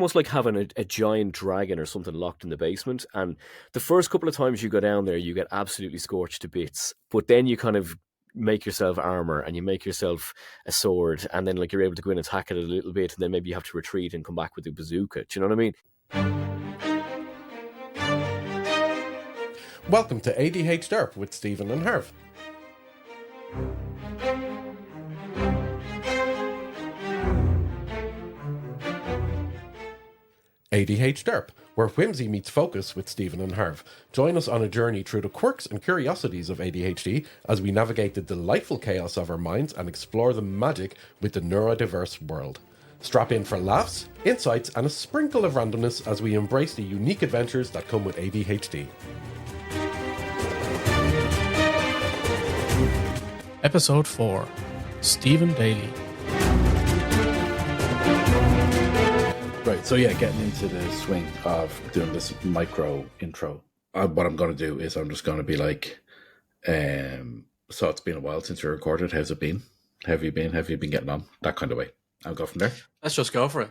almost like having a giant dragon or something locked in the basement. And the first couple of times you go down there, you get absolutely scorched to bits. But then you kind of make yourself armor and you make yourself a sword, and then like you're able to go in and attack it a little bit, and then maybe you have to retreat and come back with a bazooka. Do you know what I mean? Welcome to ADHDerp with Stephen and Herv. ADHDerp, where whimsy meets focus with Stephen and Herv. Join us on a journey through the quirks and curiosities of ADHD as we navigate the delightful chaos of our minds and explore the magic with the neurodiverse world. Strap in for laughs, insights, and a sprinkle of randomness as we embrace the unique adventures that come with ADHD. Episode 4, Stephen Daly. Right, so yeah, getting into the swing of doing this micro intro. What I'm going to do is I'm just going to be like, so it's been a while since we recorded. How's it been? How have you been? Have you been getting on? That kind of way. I'll go from there. Let's just go for it.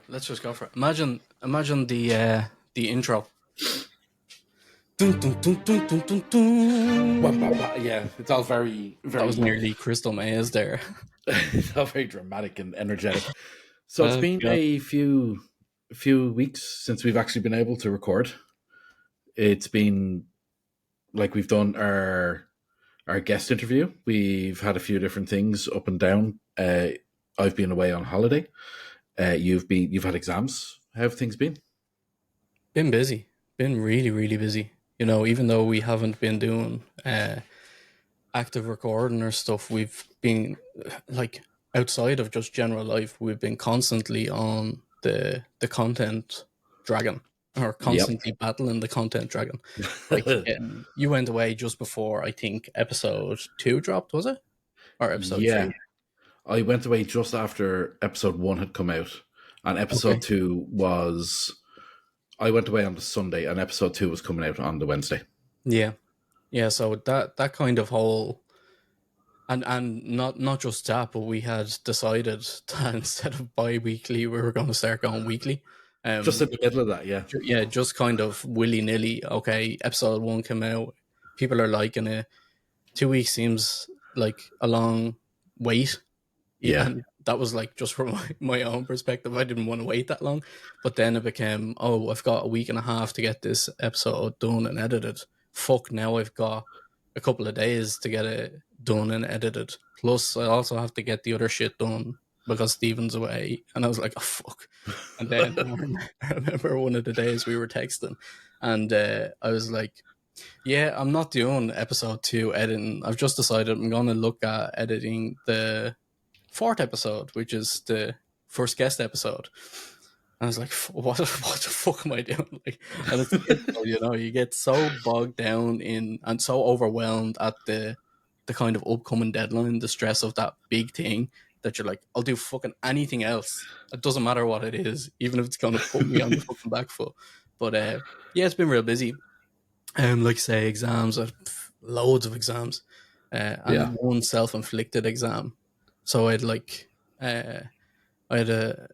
Imagine the intro. Dun, dun, dun, dun, dun, dun, dun. Yeah, it's all very, very. That was nearly Crystal Maze there. It's all very dramatic and energetic. So it's been a few weeks since we've actually been able to record. It's been like we've done our guest interview. We've had a few different things up and down. I've been away on holiday. You've had exams. How have things been? Been busy. Been really, really busy. You know, even though we haven't been doing active recording or stuff, we've been like outside of just general life. We've been constantly on the content dragon, or constantly battling the content dragon. Like you went away just before, I think, episode 2 dropped, was it? Or episode 3? I went away just after episode 1 had come out, and episode 2 was. I went away on the Sunday, and episode 2 was coming out on the Wednesday. Yeah. So that kind of whole, and not just that, but we had decided that instead of bi-weekly, we were going to start going weekly. Just in the middle of that, yeah. Yeah, just kind of willy-nilly. Okay, episode 1 came out. People are liking it. 2 weeks seems like a long wait. Yeah. And that was like just from my own perspective. I didn't want to wait that long. But then it became, I've got a week and a half to get this episode done and edited. Fuck, now I've got a couple of days to get it done and edited. Plus, I also have to get the other shit done because Stephen's away. And I was like, oh, fuck. And then I remember one of the days we were texting, and I was like, yeah, I'm not doing episode 2 editing. I've just decided I'm going to look at editing the 4th episode, which is the first guest episode. I was like, what the fuck am I doing? Like, and it's, you know, you get so bogged down in and so overwhelmed at the kind of upcoming deadline, the stress of that big thing, that you're like, I'll do fucking anything else. It doesn't matter what it is, even if it's going to put me on the fucking back foot. But yeah, it's been real busy. Like I say, exams, loads of exams, and one self-inflicted exam. So I had a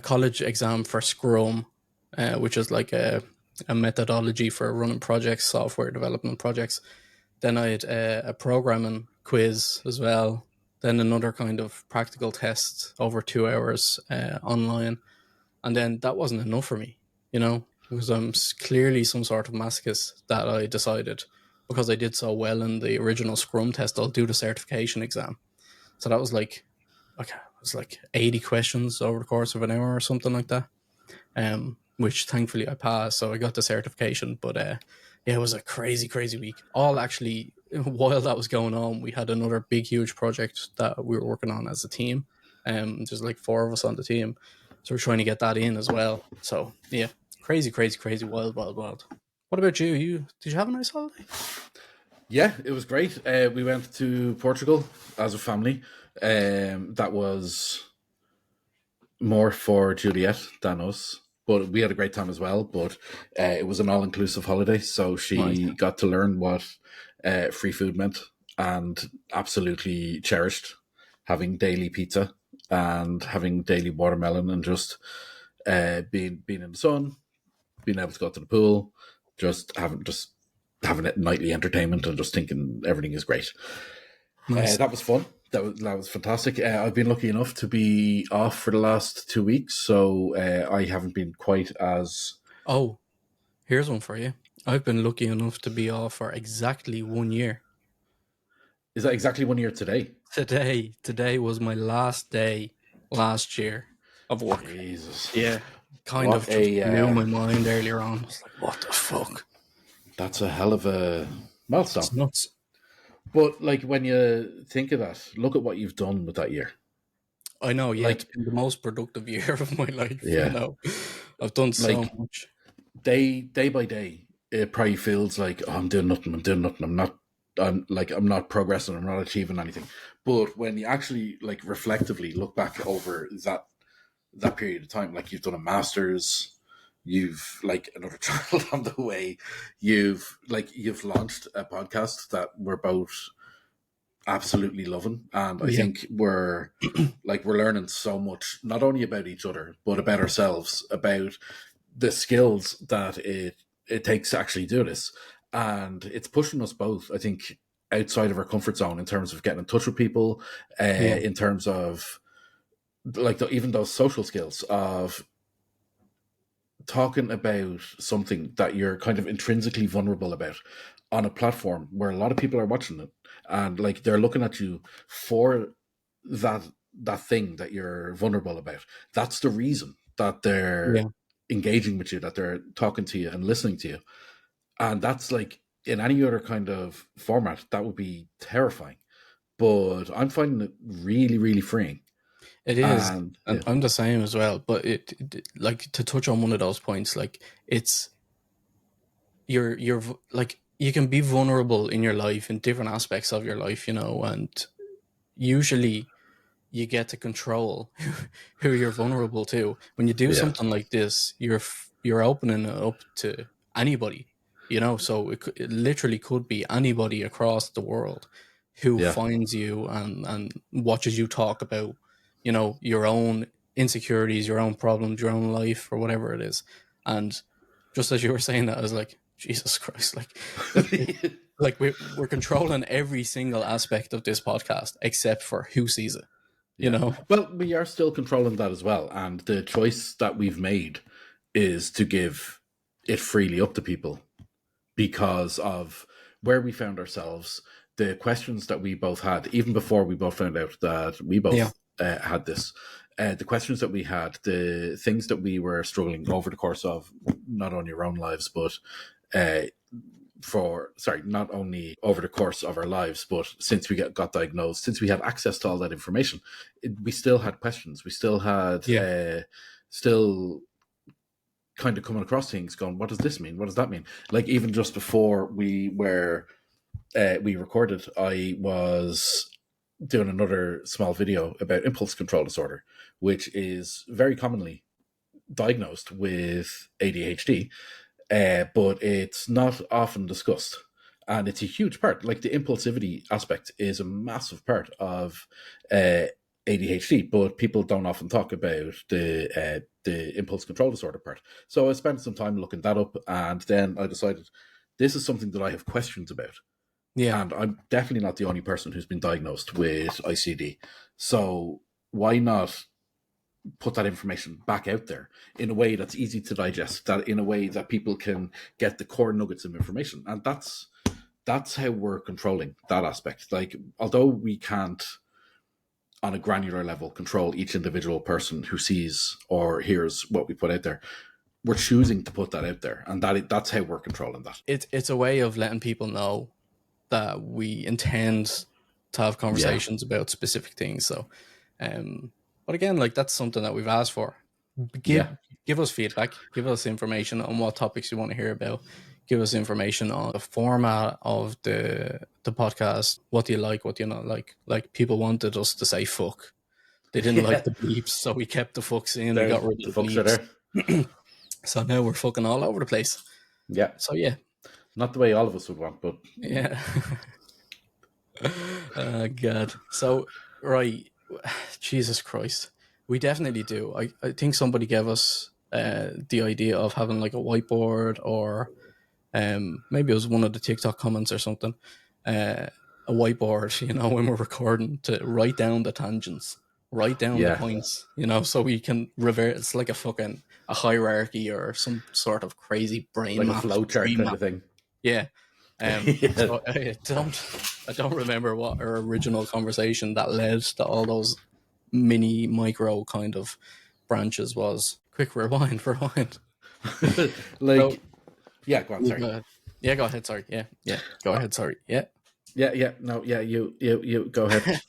college exam for Scrum, which is like a methodology for running projects, software development projects. Then I had a programming quiz as well. Then another kind of practical test over 2 hours online. And then that wasn't enough for me, you know, because I'm clearly some sort of masochist, that I decided, because I did so well in the original Scrum test, I'll do the certification exam. So that was like, okay, it was like 80 questions over the course of an hour or something like that, which thankfully I passed, so I got the certification. But yeah, it was a crazy week. All actually, while that was going on, we had another big, huge project that we were working on as a team. There's like 4 of us on the team, so we're trying to get that in as well. So yeah, crazy, wild. What about you? Did you have a nice holiday? Yeah, it was great. We went to Portugal as a family. That was more for Juliet than us, but we had a great time as well. But it was an all-inclusive holiday, so she got to learn what free food meant, and absolutely cherished having daily pizza and having daily watermelon, and just being in the sun, being able to go to the pool, just having nightly entertainment and just thinking everything is great. Nice. That was fun. That was fantastic. I've been lucky enough to be off for the last 2 weeks, so I haven't been quite as... Oh, here's one for you. I've been lucky enough to be off for exactly 1 year. Is that exactly 1 year today? Today was my last day last year of work. Jesus. Yeah. Kind of just blew my mind earlier on. I was like, what the fuck? That's a hell of a milestone. It's nuts. But like when you think of that, look at what you've done with that year. I know, yeah. Like, it's been the most productive year of my life. Yeah. You know, I've done so much. Day by day, it probably feels like, oh, I'm doing nothing. I'm not progressing. I'm not achieving anything. But when you actually like reflectively look back over that period of time, like you've done a master's, you've like another child on the way, you've launched a podcast that we're both absolutely loving, and I think we're learning so much, not only about each other but about ourselves, about the skills that it takes to actually do this, and it's pushing us both, I think, outside of our comfort zone in terms of getting in touch with people, in terms of like even those social skills of talking about something that you're kind of intrinsically vulnerable about on a platform where a lot of people are watching it, and like they're looking at you for that thing that you're vulnerable about. That's the reason that they're engaging with you, that they're talking to you and listening to you. And that's like, in any other kind of format, that would be terrifying. But I'm finding it really, really freeing. It is, and I'm the same as well. But it like, to touch on one of those points, like it's you're like, you can be vulnerable in your life, in different aspects of your life, you know, and usually you get to control who you're vulnerable to. When you do something like this, you're opening it up to anybody, you know. So it literally could be anybody across the world who finds you and watches you talk about, you know, your own insecurities, your own problems, your own life, or whatever it is. And just as you were saying that, I was like, Jesus Christ, like we're controlling every single aspect of this podcast except for who sees it, you know? Well, we are still controlling that as well. And the choice that we've made is to give it freely up to people because of where we found ourselves, the questions that we both had, even before we both found out that we both had this, the questions that we had, the things that we were struggling over the course of not only our own lives, but not only over the course of our lives, but since we got diagnosed, since we had access to all that information, we still had questions. We still had, still kind of coming across things going, what does this mean? What does that mean? Like even just before we recorded, I was doing another small video about impulse control disorder, which is very commonly diagnosed with ADHD, but it's not often discussed. And it's a huge part. Like the impulsivity aspect is a massive part of ADHD, but people don't often talk about the impulse control disorder part. So I spent some time looking that up, and then I decided this is something that I have questions about. Yeah. And I'm definitely not the only person who's been diagnosed with ICD. So why not put that information back out there in a way that's easy to digest, that in a way that people can get the core nuggets of information? And that's how we're controlling that aspect. Like, although we can't on a granular level control each individual person who sees or hears what we put out there, we're choosing to put that out there, and that's how we're controlling that. It's a way of letting people know that we intend to have conversations about specific things. So, but again, like, that's something that we've asked for. Give us feedback, give us information on what topics you want to hear about, give us information on the format of the podcast. What do you like, what do you not like? Like, people wanted us to say fuck. They didn't like the bleeps, so we kept the fucks in. We got rid of the bleeps. So now we're fucking all over the place. Yeah. So yeah. Not the way all of us would want, but... Yeah. God. So, right. Jesus Christ. We definitely do. I think somebody gave us the idea of having like a whiteboard, or maybe it was one of the TikTok comments or something, a whiteboard, when we're recording, to write down the tangents, write down the points, so we can revert. It's like a hierarchy or some sort of crazy brain like map, a flow chart kind of thing. Yeah. So I don't remember what our original conversation that led to all those micro kind of branches was. Quick rewind. Like, yeah, go on, sorry. Yeah, go ahead, sorry. Yeah, go ahead, sorry. Yeah. No, you go ahead.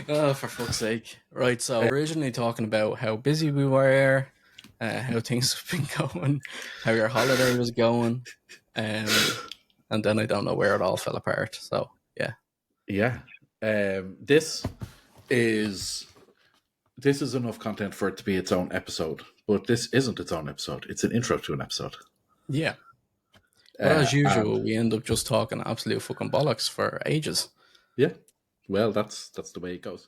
Oh, for fuck's sake. Right, so originally talking about how busy we were, how things have been going, how your holiday was going, and then I don't know where it all fell apart. So, yeah. Yeah. This is enough content for it to be its own episode, but this isn't its own episode. It's an intro to an episode. Yeah. But as usual, we end up just talking absolute fucking bollocks for ages. Yeah. Well, that's the way it goes.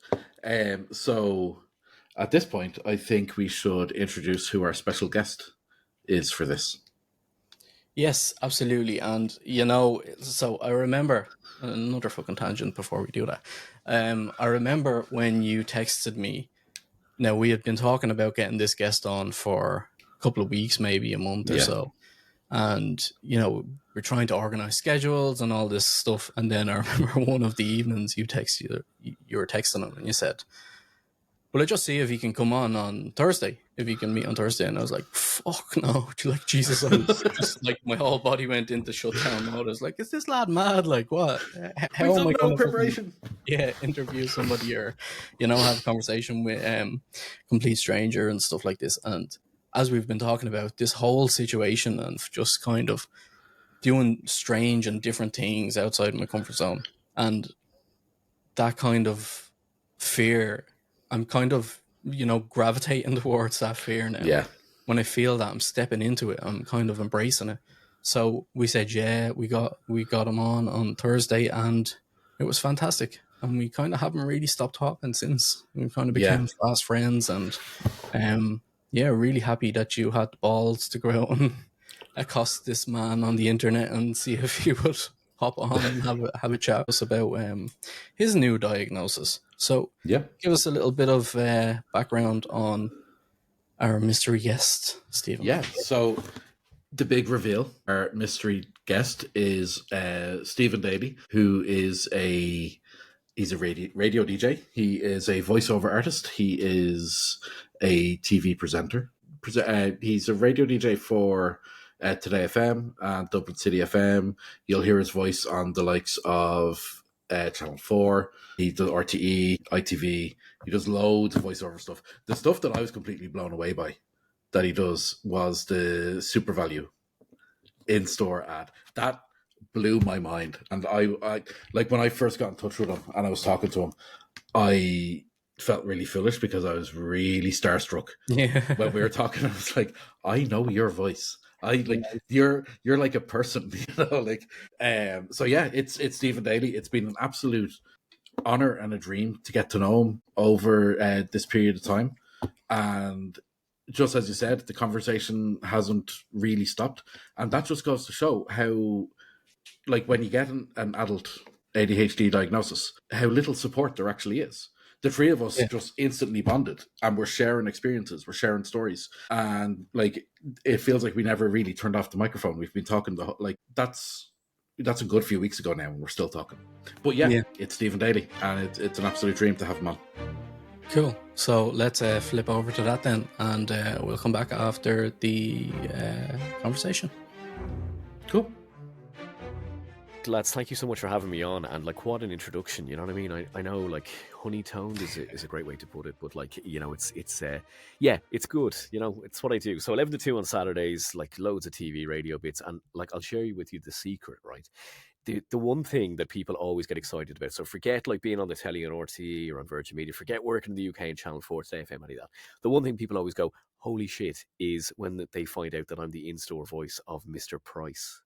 So at this point, I think we should introduce who our special guest is for this. Yes, absolutely. And, so I remember another fucking tangent before we do that. I remember when you texted me. Now, we had been talking about getting this guest on for a couple of weeks, maybe a month or so. And, we're trying to organize schedules and all this stuff. And then I remember one of the evenings you were texting him and you said, "Well, I just see if he can come on Thursday, if he can meet on Thursday." And I was like, fuck no. Like, Jesus, I was just like, my whole body went into shutdown mode. I was like, is this lad mad? Like, what? How am I going to interview somebody, or, have a conversation with complete stranger and stuff like this? And as we've been talking about this whole situation and just kind of doing strange and different things outside my comfort zone, and that kind of fear, I'm kind of, gravitating towards that fear now. Yeah. When I feel that I'm stepping into it, I'm kind of embracing it. So we said, we got him on Thursday, and it was fantastic. And we kind of haven't really stopped talking since. We kind of became fast friends, and really happy that you had the balls to go out and accost this man on the internet and see if he would hop on and have a chat with us about his new diagnosis. So give us a little bit of background on our mystery guest, Stephen. Yeah, so the big reveal, our mystery guest is Stephen Daly, who is he's a radio DJ. He is a voiceover artist. He is a TV presenter. He's a radio DJ for Today FM and Dublin City FM. You'll hear his voice on the likes of Channel 4. He does RTE, ITV. He does loads of voiceover stuff. The stuff that I was completely blown away by that he does was the Super Value in-store ad. That blew my mind. And I like, when I first got in touch with him and I was talking to him, I felt really foolish because I was really starstruck. When we were talking, I was like, I know your voice. You're like a person, so yeah, it's Stephen Daly. It's been an absolute honor and a dream to get to know him over this period of time. And just as you said, the conversation hasn't really stopped. And that just goes to show how, like, when you get an adult ADHD diagnosis, how little support there actually is. The three of us just instantly bonded, and we're sharing experiences, we're sharing stories, and like, it feels like we never really turned off the microphone. We've been talking that's a good few weeks ago now, and we're still talking. But it's Stephen Daly, and it's an absolute dream to have him on. Cool. So let's flip over to that then, and we'll come back after the conversation. Cool. Lads, thank you so much for having me on, and like, what an introduction, you know what I mean? I know, like, honey-toned is a great way to put it, but like, it's good, it's what I do. So 11 to 2 on Saturdays, like, loads of TV, radio bits, and like, I'll share with you the secret, right? The one thing that people always get excited about, so forget like being on the telly on RTE or on Virgin Media, forget working in the UK and Channel 4, Today FM, any of that. The one thing people always go, holy shit, is when they find out that I'm the in-store voice of Mr. Price.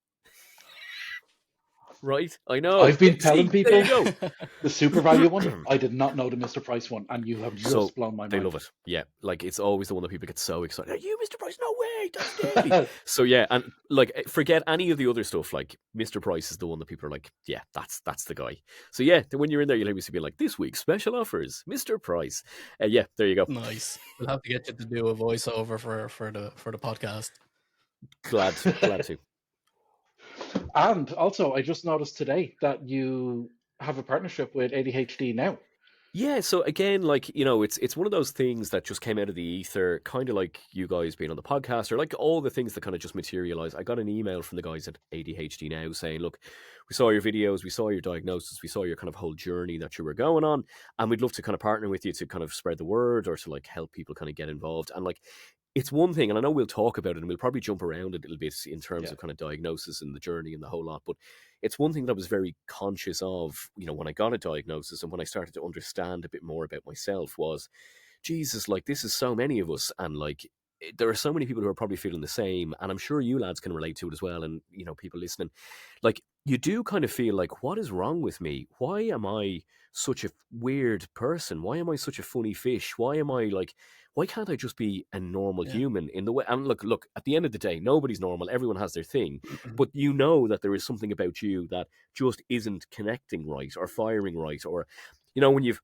right? I know. I've been See, telling there you people go. the Super Value one. I did not know the Mr. Price one, and you have just So blown my they mind. love it. Yeah, like it's always the one that people get so excited. Are you Mr. Price? No way, that's Daly. So yeah, and like forget any of the other stuff. Like Mr. Price is the one that people are like, yeah, that's the guy. So yeah, then when you're in there, you'll always be like, this week's special offers, Mr. Price. Yeah, there you go. Nice. We'll have to get you to do a voiceover for the podcast. Glad to. And also, I just noticed today that you have a partnership with ADHD Now. Yeah, so again, like, you know, it's one of those things that just came out of the ether, kind of like you guys being on the podcast, or like all the things that kind of just materialize. I got an email from the guys at ADHD Now saying, look, we saw your videos, we saw your diagnosis, we saw your kind of whole journey that you were going on, and we'd love to kind of partner with you to kind of spread the word or to like help people kind of get involved. And like, it's one thing, and I know we'll talk about it and we'll probably jump around a little bit in terms of kind of diagnosis and the journey and the whole lot, but it's one thing that I was very conscious of, you know, when I got a diagnosis and when I started to understand a bit more about myself was, Jesus, like this is so many of us, and like there are so many people who are probably feeling the same, and I'm sure you lads can relate to it as well, and you know, people listening, like you do kind of feel like, what is wrong with me? Why am I such a weird person? Why am I such a funny fish? Why am I like, why can't I just be a normal human in the way? And look, at the end of the day, nobody's normal. Everyone has their thing, but you know that there is something about you that just isn't connecting right or firing right, or you know, when you've,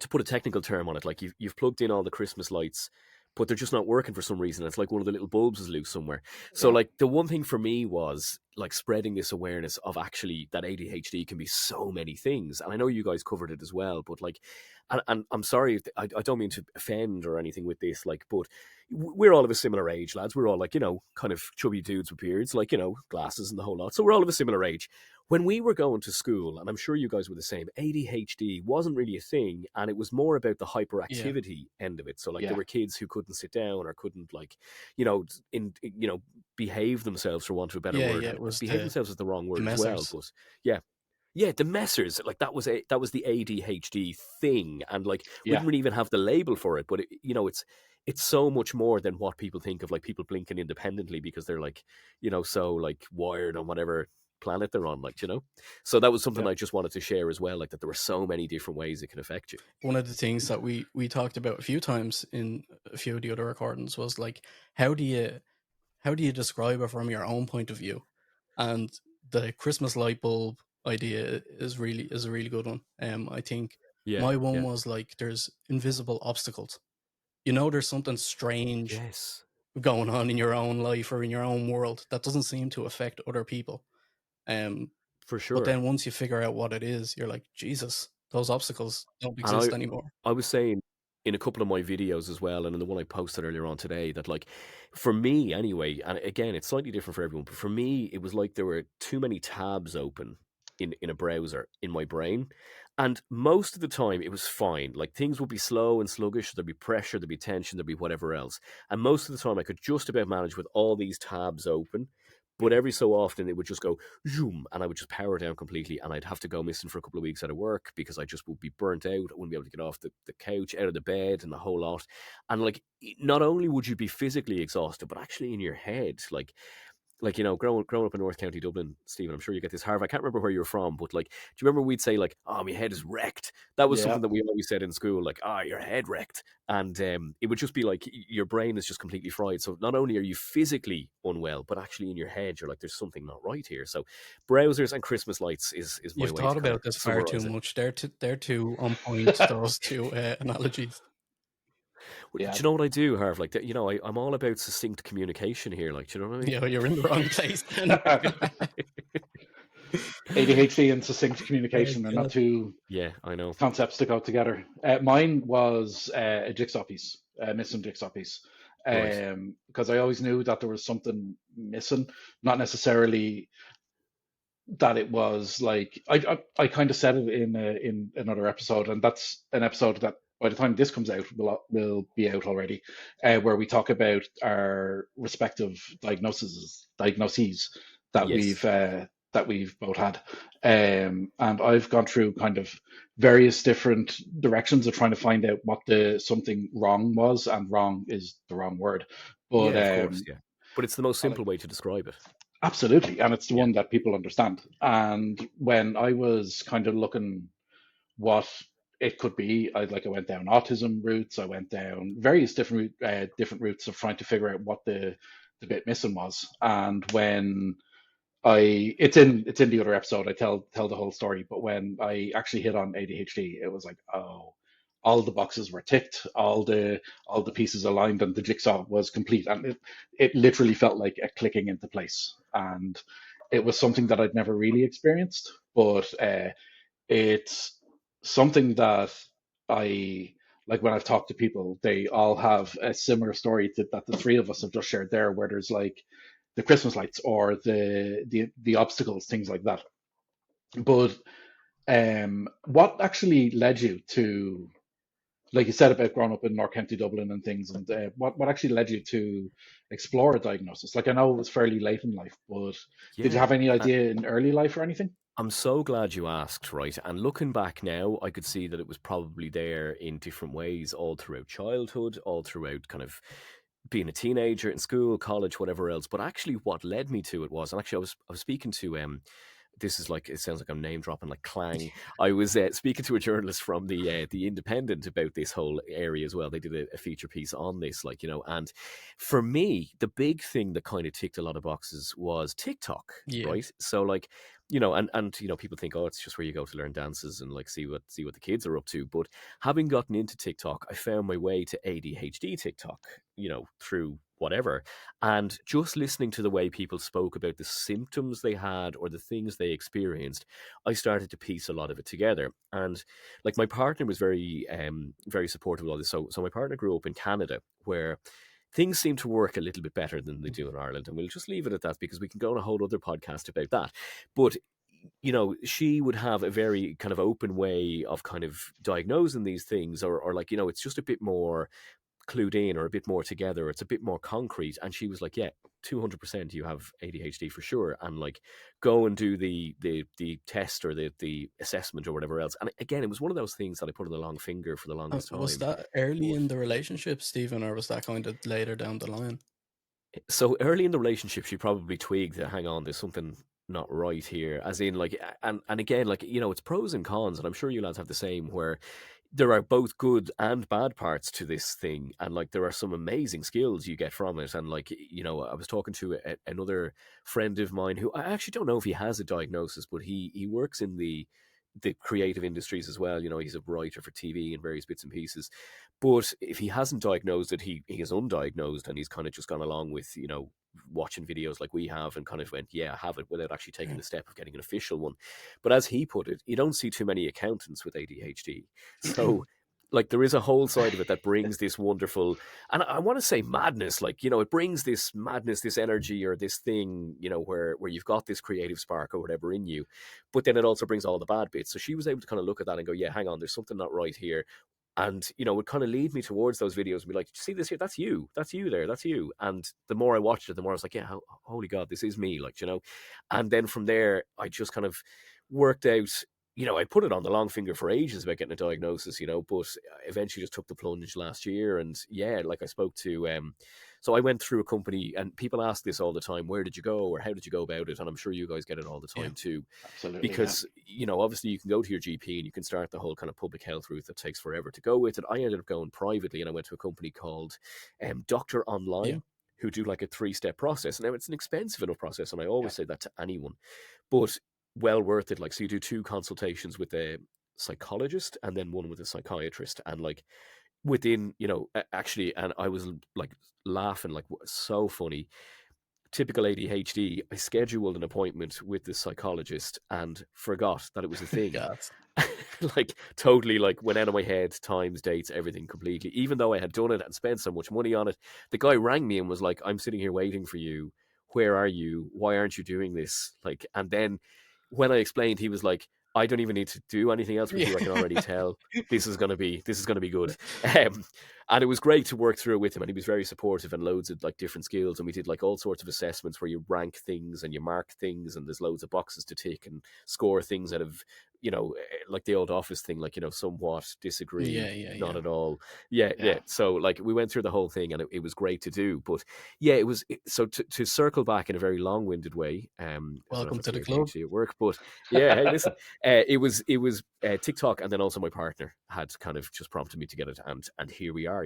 to put a technical term on it, like you've plugged in all the Christmas lights, but they're just not working for some reason. It's like one of the little bulbs is loose somewhere. So like the one thing for me was like spreading this awareness of actually that ADHD can be so many things. And I know you guys covered it as well, but like, and I'm sorry, I don't mean to offend or anything with this, like, but we're all of a similar age, lads. We're all like, you know, kind of chubby dudes with beards, like, you know, glasses and the whole lot. So we're all of a similar age. When we were going to school, and I'm sure you guys were the same, ADHD wasn't really a thing, and it was more about the hyperactivity end of it. So like there were kids who couldn't sit down or couldn't like, you know, behave themselves, for want of a better word. It was behave themselves is the wrong word as well, but yeah, the messers, like that was the ADHD thing, and like we didn't really even have the label for it, but it, you know, it's so much more than what people think of, like people blinking independently because they're like, you know, so like wired on whatever planet they're on, like, you know. So that was something I just wanted to share as well, like that there were so many different ways it can affect you. One of the things that we talked about a few times in a few of the other recordings was like, how do you describe it from your own point of view? And the Christmas light bulb idea is a really good one. I think my one was like, there's invisible obstacles. You know, there's something strange going on in your own life or in your own world that doesn't seem to affect other people. For sure. But then once you figure out what it is, you're like, Jesus, those obstacles don't exist anymore. I was saying in a couple of my videos as well, and in the one I posted earlier on today, that like for me anyway, and again it's slightly different for everyone, but for me it was like there were too many tabs open in a browser in my brain, and most of the time it was fine. Like things would be slow and sluggish, there'd be pressure, there'd be tension, there'd be whatever else, and most of the time I could just about manage with all these tabs open. But every so often it would just go zoom, and I would just power down completely, and I'd have to go missing for a couple of weeks out of work because I just would be burnt out. I wouldn't be able to get off the couch, out of the bed, and the whole lot. And like, not only would you be physically exhausted, but actually in your head, like you know, growing up in North County Dublin, Stephen, I'm sure you get this. Harv, I can't remember where you're from, but like, do you remember we'd say like, "Oh, my head is wrecked"? That was something that we always said in school, like, "Ah, your head wrecked," and it would just be like your brain is just completely fried. So not only are you physically unwell, but actually in your head, you're like, "There's something not right here." So browsers and Christmas lights is my way. You've thought about this far too much. They're too on point. Those two analogies. Do you know what I do, Harv? Like, you know, I'm all about succinct communication here. Like, do you know what I mean? Yeah, you're in the wrong place. ADHD and succinct communication are not two I know concepts to go together. Mine was a jigsaw piece, a missing jigsaw piece, because I always knew that there was something missing, not necessarily that it was like I kind of said it in another episode, and that's an episode that by the time this comes out will be out already, where we talk about our respective diagnoses that we've both had, and I've gone through kind of various different directions of trying to find out what the something wrong was, and wrong is the wrong word, but of course, but it's the most simple way to describe it. Absolutely, and it's the Yeah. one that people understand. And when I was kind of looking what it could be, I went down autism routes. I went down various different routes of trying to figure out what the bit missing was. And when it's in the other episode, I tell the whole story. But when I actually hit on ADHD, it was like, oh, all the boxes were ticked, all the pieces aligned, and the jigsaw was complete. And it literally felt like a clicking into place. And it was something that I'd never really experienced, but it's something that I like when I've talked to people, they all have a similar story that the three of us have just shared there, where there's like the Christmas lights or the obstacles, things like that. But what actually led you to, like you said about growing up in North County Dublin and things, and what actually led you to explore a diagnosis? Like I know it was fairly late in life, but did you Yeah. have any idea in early life or anything? I'm so glad you asked, right? And looking back now, I could see that it was probably there in different ways all throughout childhood, all throughout kind of being a teenager in school, college, whatever else. But actually, what led me to it was, and actually, I was speaking to this is like, it sounds like I'm name dropping like Clang. I was speaking to a journalist from the Independent about this whole area as well. They did a feature piece on this, like, you know, and for me, the big thing that kind of ticked a lot of boxes was TikTok, Yeah. right? So like, you know, and you know, people think, oh, it's just where you go to learn dances and like see what the kids are up to. But having gotten into TikTok, I found my way to ADHD TikTok, you know, through whatever. And just listening to the way people spoke about the symptoms they had or the things they experienced, I started to piece a lot of it together. And like my partner was very supportive of all this. So my partner grew up in Canada, where things seem to work a little bit better than they do in Ireland. And we'll just leave it at that because we can go on a whole other podcast about that. But you know, she would have a very kind of open way of kind of diagnosing these things, or like, you know, it's just a bit more clued in or a bit more together. It's a bit more concrete. And she was like, yeah, 200% you have ADHD for sure. And like, go and do the test or the assessment or whatever else. And again, it was one of those things that I put on the long finger for the longest Was time. that early But in the relationship, Stephen, or was that kind of later down the line? so early in the relationship, she probably twigged that, hang on, there's something not right here. As in, like, and again, like, you know, it's pros and cons, and I'm sure you lads have the same, where there are both good and bad parts to this thing, and like there are some amazing skills you get from it. And like, you know, I was talking to another friend of mine who I actually don't know if he has a diagnosis, but he works in the creative industries as well. You know, he's a writer for TV and various bits and pieces. But if he hasn't diagnosed it, he is undiagnosed, and he's kind of just gone along with, you know, watching videos like we have and kind of went, yeah, I have it, without actually taking the step of getting an official one. But as he put it, you don't see too many accountants with ADHD. So like there is a whole side of it that brings this wonderful, and I want to say madness, like, you know, it brings this madness, this energy or this thing, you know, where you've got this creative spark or whatever in you, but then it also brings all the bad bits. So she was able to kind of look at that and go, yeah, hang on, there's something not right here. And, you know, would kind of lead me towards those videos and be like, see this here, that's you there, that's you. And the more I watched it, the more I was like, yeah, holy God, this is me, like, you know. And then from there, I just kind of worked out, you know, I put it on the long finger for ages about getting a diagnosis, you know, but eventually just took the plunge last year. And yeah, like I spoke to, so I went through a company, and people ask this all the time, where did you go or how did you go about it? And I'm sure you guys get it all the time too. Absolutely, Because, you know, obviously you can go to your GP and you can start the whole kind of public health route that takes forever to go with it. I ended up going privately, and I went to a company called Doctor Online, who do like a 3-step process. Now, it's an expensive enough process, and I always say that to anyone, but well worth it. Like, so you do 2 consultations with a psychologist and then one with a psychiatrist, and like within, you know, actually, and I was like laughing, like, so funny. Typical ADHD, I scheduled an appointment with the psychologist and forgot that it was a thing. Yes. Like, totally, like, went out of my head, times, dates, everything completely. Even though I had done it and spent so much money on it, the guy rang me and was like, I'm sitting here waiting for you. Where are you? Why aren't you doing this? Like, and then when I explained, he was like, I don't even need to do anything else with you. I can already tell this is gonna be good. And it was great to work through it with him, and he was very supportive, and loads of like different skills. And we did like all sorts of assessments where you rank things and you mark things, and there's loads of boxes to tick and score things out of, like the old office thing, like, somewhat disagree, not Yeah. at all. Yeah. So like we went through the whole thing, and it was great to do. But yeah, so to circle back in a very long-winded way, I don't know if Welcome that's to the the club. ADHD at work, but yeah, hey, listen, it was TikTok, and then also my partner had kind of just prompted me to get it, and here we are,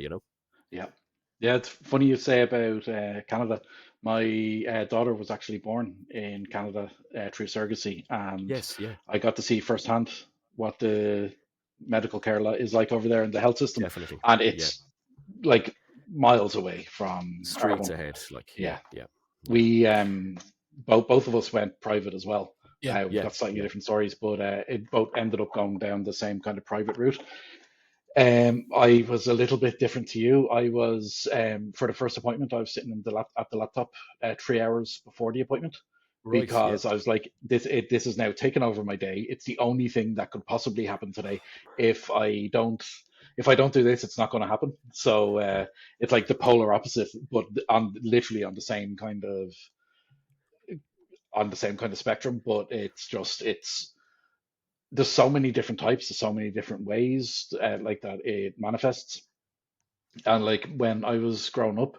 Yeah. Yeah, it's funny you say about Canada. My daughter was actually born in Canada through surrogacy, and Yes, yeah, I got to see firsthand what the medical care is like over there in the health system, definitely, and yeah, it's like miles away from our streets home. ahead, like, Yeah, yeah. we both of us went private as well. Yeah. We've Yeah, got slightly yeah. different stories, but it both ended up going down the same kind of private route. I was a little bit different to you. I was for the first appointment, I was sitting in at the laptop 3 hours before the appointment Right, yeah. because I was like, this is now taken over my day. It's the only thing that could possibly happen today. If I don't do this, it's not going to happen. So it's like the polar opposite, but literally on the same kind of spectrum. But it's there's so many different types, there's so many different ways like that it manifests. And like when I was growing up,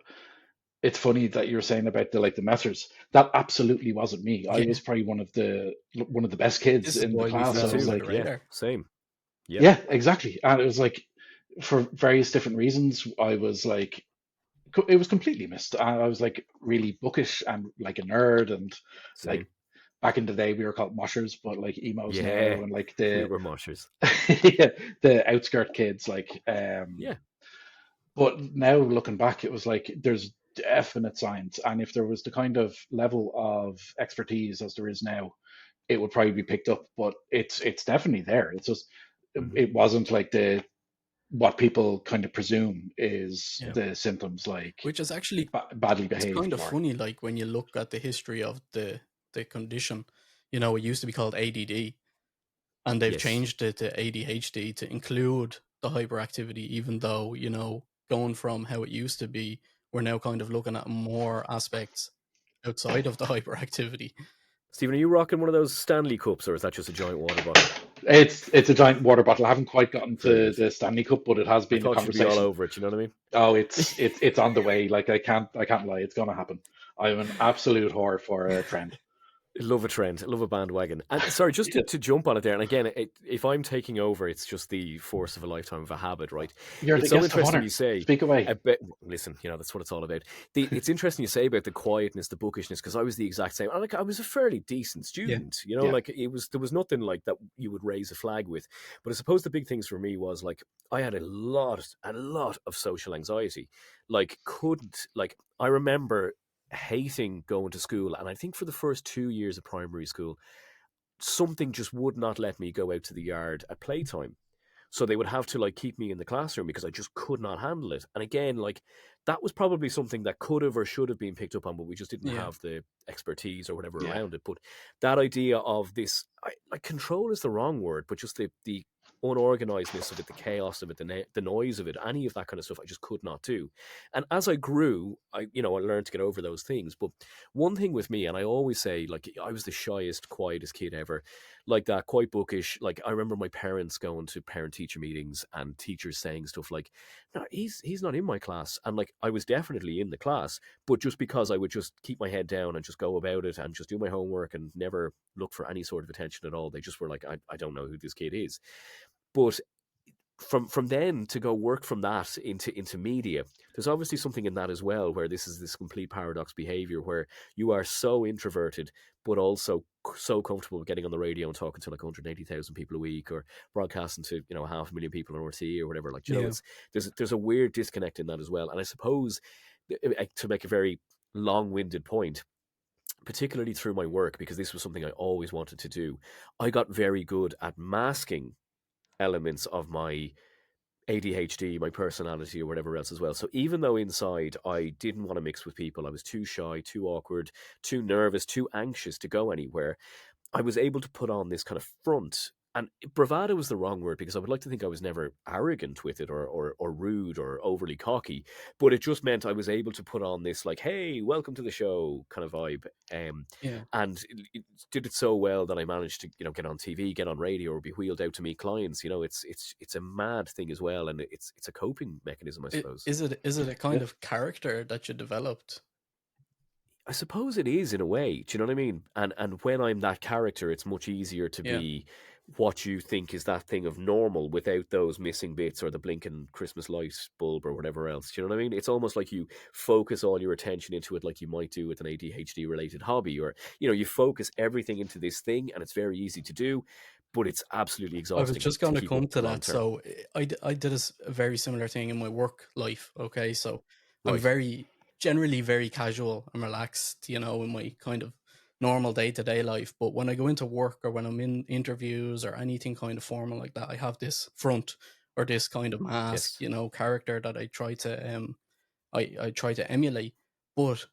it's funny that you're saying about the messers. That absolutely wasn't me. I Yeah. was probably one of the best kids This is in the why we class. Me I fell was under too. the like, Yeah, radar. same. Yep. yeah, exactly. And it was like for various different reasons, I was like, it was completely missed. And I was like really bookish and like a nerd, and like Same. back in the day we were called moshers, but like emos Yeah, now, and like we the were moshers. yeah, the outskirt kids, like Yeah. but now looking back, it was like there's definite signs, and if there was the kind of level of expertise as there is now, it would probably be picked up. But it's definitely there. It's just Hmm. it wasn't like the what people kind of presume is Yeah. the symptoms, like Which is actually, badly it's behaved kind of or funny, like when you look at the history of the condition. It used to be called ADD, and they've Yes. changed it to ADHD to include the hyperactivity, even though, going from how it used to be, we're now kind of looking at more aspects outside of the hyperactivity. Stephen, are you rocking one of those Stanley cups, or is that just a giant water bottle? it's a giant water bottle. I haven't quite gotten Very to good. the Stanley Cup, but it has I been a thought you'd be all conversation. over it. You know what I mean? Oh, it's on the way. Like I can't lie. It's gonna happen. I'm an absolute whore for a trend. I love a trend. I love a bandwagon. And sorry, just to jump on it there. And again, if I'm taking over, it's just the force of a lifetime of a habit, right? You're the It's so guest of interesting honor. you say. Speak away. Listen, that's what it's all about. It's interesting you say about the quietness, the bookishness, because I was the exact same. Like, I was a fairly decent student, Yeah. like there was nothing like that you would raise a flag with. But I suppose the big things for me was like I had a lot of social anxiety. Like I remember hating going to school, and I think for the first 2 years of primary school, something just would not let me go out to the yard at playtime. So they would have to like keep me in the classroom because I just could not handle it. And again, like that was probably something that could have or should have been picked up on, but we just didn't Yeah. have the expertise or whatever Yeah. around it. But that idea of this, like control is the wrong word, but just the unorganizedness of it, the chaos of it, the noise of it, any of that kind of stuff, I just could not do. And as I grew, I learned to get over those things. But one thing with me, and I always say, like, I was the shyest, quietest kid ever, like that, quite bookish. Like I remember my parents going to parent-teacher meetings and teachers saying stuff like, "No, he's not in my class," and like I was definitely in the class, but just because I would just keep my head down and just go about it and just do my homework and never look for any sort of attention at all, they just were like, I don't know who this kid is. But from then to go work from that into media, there's obviously something in that as well, where this is this complete paradox behavior where you are so introverted but also so comfortable getting on the radio and talking to like 180,000 people a week, or broadcasting to 500,000 people on RT or whatever. Like, Yeah. there's a weird disconnect in that as well. And I suppose, to make a very long-winded point, particularly through my work, because this was something I always wanted to do, I got very good at masking elements of my ADHD, my personality, or whatever else as well. So even though inside I didn't want to mix with people, I was too shy, too awkward, too nervous, too anxious to go anywhere, I was able to put on this kind of front and bravado was the wrong word, because I would like to think I was never arrogant with it, or rude or overly cocky, but it just meant I was able to put on this like, hey, welcome to the show kind of vibe. Yeah. And it did it so well that I managed to, get on TV, get on radio, or be wheeled out to meet clients. It's a mad thing as well, and it's a coping mechanism, I suppose. Is it a kind of character that you developed? I suppose it is, in a way. Do you know what I mean? And when I'm that character, it's much easier to be what you think is that thing of normal, without those missing bits or the blinking Christmas light bulb or whatever else. Do you know what I mean? It's almost like you focus all your attention into it, like you might do with an ADHD related hobby, or you focus everything into this thing, and it's very easy to do, but it's absolutely I exhausting. was just going to keep come up to long that. term. So I did a very similar thing in my work life. Okay, so I'm Right. generally very casual and relaxed, in my kind of normal day-to-day life. But when I go into work, or when I'm in interviews or anything kind of formal like that, I have this front, or this kind of mask, Yes. character that I try to I try to emulate. But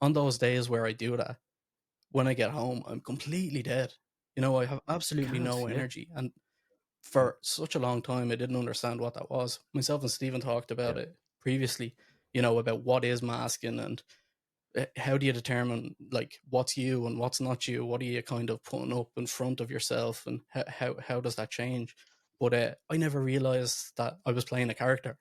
on those days where I do that, when I get home, I'm completely dead. I have absolutely Can't. no Yeah. energy. And Yeah. for such a long time, I didn't understand what that was. Myself and Stephen talked about Yeah. it previously, about what is masking, and how do you determine like what's you and what's not you. What are you kind of putting up in front of yourself, and how does that change? But I never realized that I was playing a character.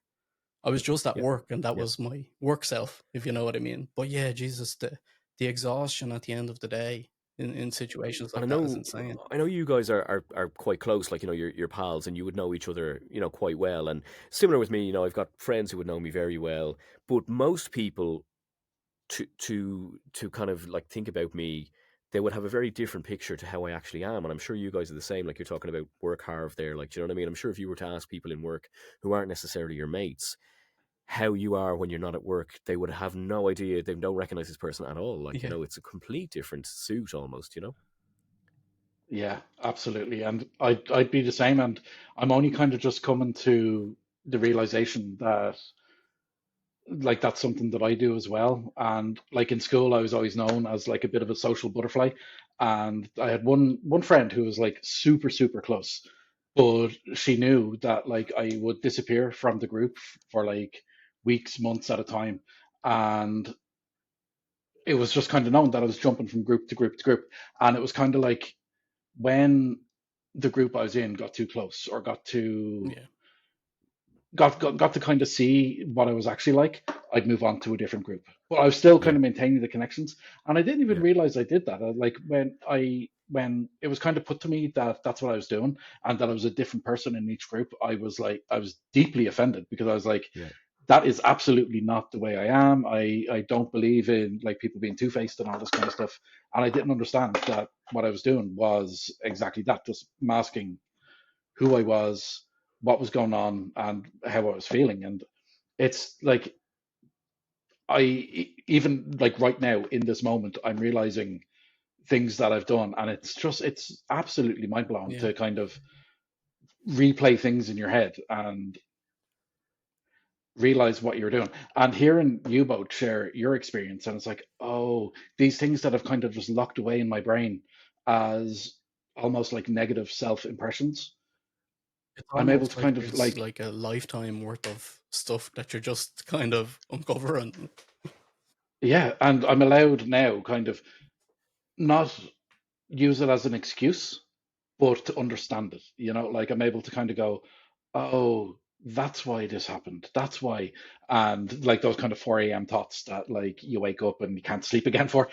I was just at Yeah. work, and that Yeah. was my work self, if you know what I mean. But yeah, Jesus, the exhaustion at the end of the day in situations And like that is insane. I know you guys are quite close, like, you're pals, and you would know each other, quite well. And similar with me, I've got friends who would know me very well. But most people, to kind of like think about me, they would have a very different picture to how I actually am. And I'm sure you guys are the same. Like, you're talking about work hard there, like, do you know what I mean? I'm sure if you were to ask people in work who aren't necessarily your mates how you are when you're not at work, they would have no idea. They don't recognize this person at all. Like, Yeah. it's a complete different suit almost. Yeah, absolutely. And I'd be the same. And I'm only kind of just coming to the realization that like that's something that I do as well. And like in school, I was always known as like a bit of a social butterfly. And I had one friend who was like super, super close, but she knew that like I would disappear from the group for like weeks, months at a time. And it was just kind of known that I was jumping from group to group to group. And it was kind of like when the group I was in got too close, or Yeah. got to kind of see what I was actually like, I'd move on to a different group. But I was still kind Yeah. of maintaining the connections, and I didn't even Yeah. realize I did that. Like when it was kind of put to me that that's what I was doing, and that I was a different person in each group, I was deeply offended, because I was like, Yeah. that is absolutely not the way I am. I don't believe in like people being two-faced and all this kind of stuff. And I didn't understand that what I was doing was exactly that, just masking who I was, what was going on, and how I was feeling. And it's like even like right now in this moment, I'm realizing things that I've done, and it's absolutely mind blowing Yeah. to kind of replay things in your head and realize what you're doing. And hearing you both share your experience, and it's like, oh, these things that have kind of just locked away in my brain as almost like negative self impressions, It's I'm able almost to like kind of it's like, like a lifetime worth of stuff that you're just kind of uncovering. yeah, and I'm allowed now kind of not use it as an excuse, but to understand it. Like I'm able to kind of go, oh, that's why this happened. That's why. And like those kind of 4 a.m. thoughts that like you wake up and you can't sleep again for,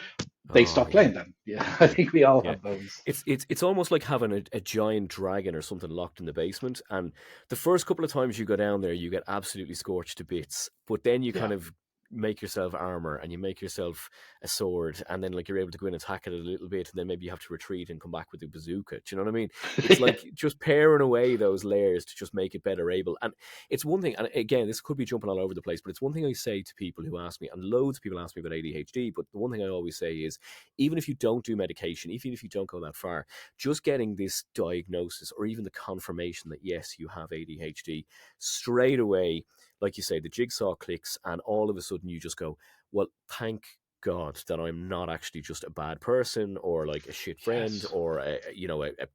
they Oh, stop playing yeah. then. Yeah, I think we all Yeah. have those. It's almost like having a giant dragon or something locked in the basement. And the first couple of times you go down there, you get absolutely scorched to bits. But then you Yeah. kind of make yourself armor, and you make yourself a sword, and then like you're able to go in and attack it a little bit, and then maybe you have to retreat and come back with a bazooka. Do you know what I mean? It's like just paring away those layers to just make it better able. And it's one thing, and again, this could be jumping all over the place, but it's one thing I say to people who ask me, and loads of people ask me about ADHD, but the one thing I always say is, even if you don't do medication, even if you don't go that far, just getting this diagnosis, or even the confirmation that yes, you have ADHD, straight away, like you say, the jigsaw clicks, and all of a sudden you just go, well, thank God, that I'm not actually just a bad person or like a shit friend or a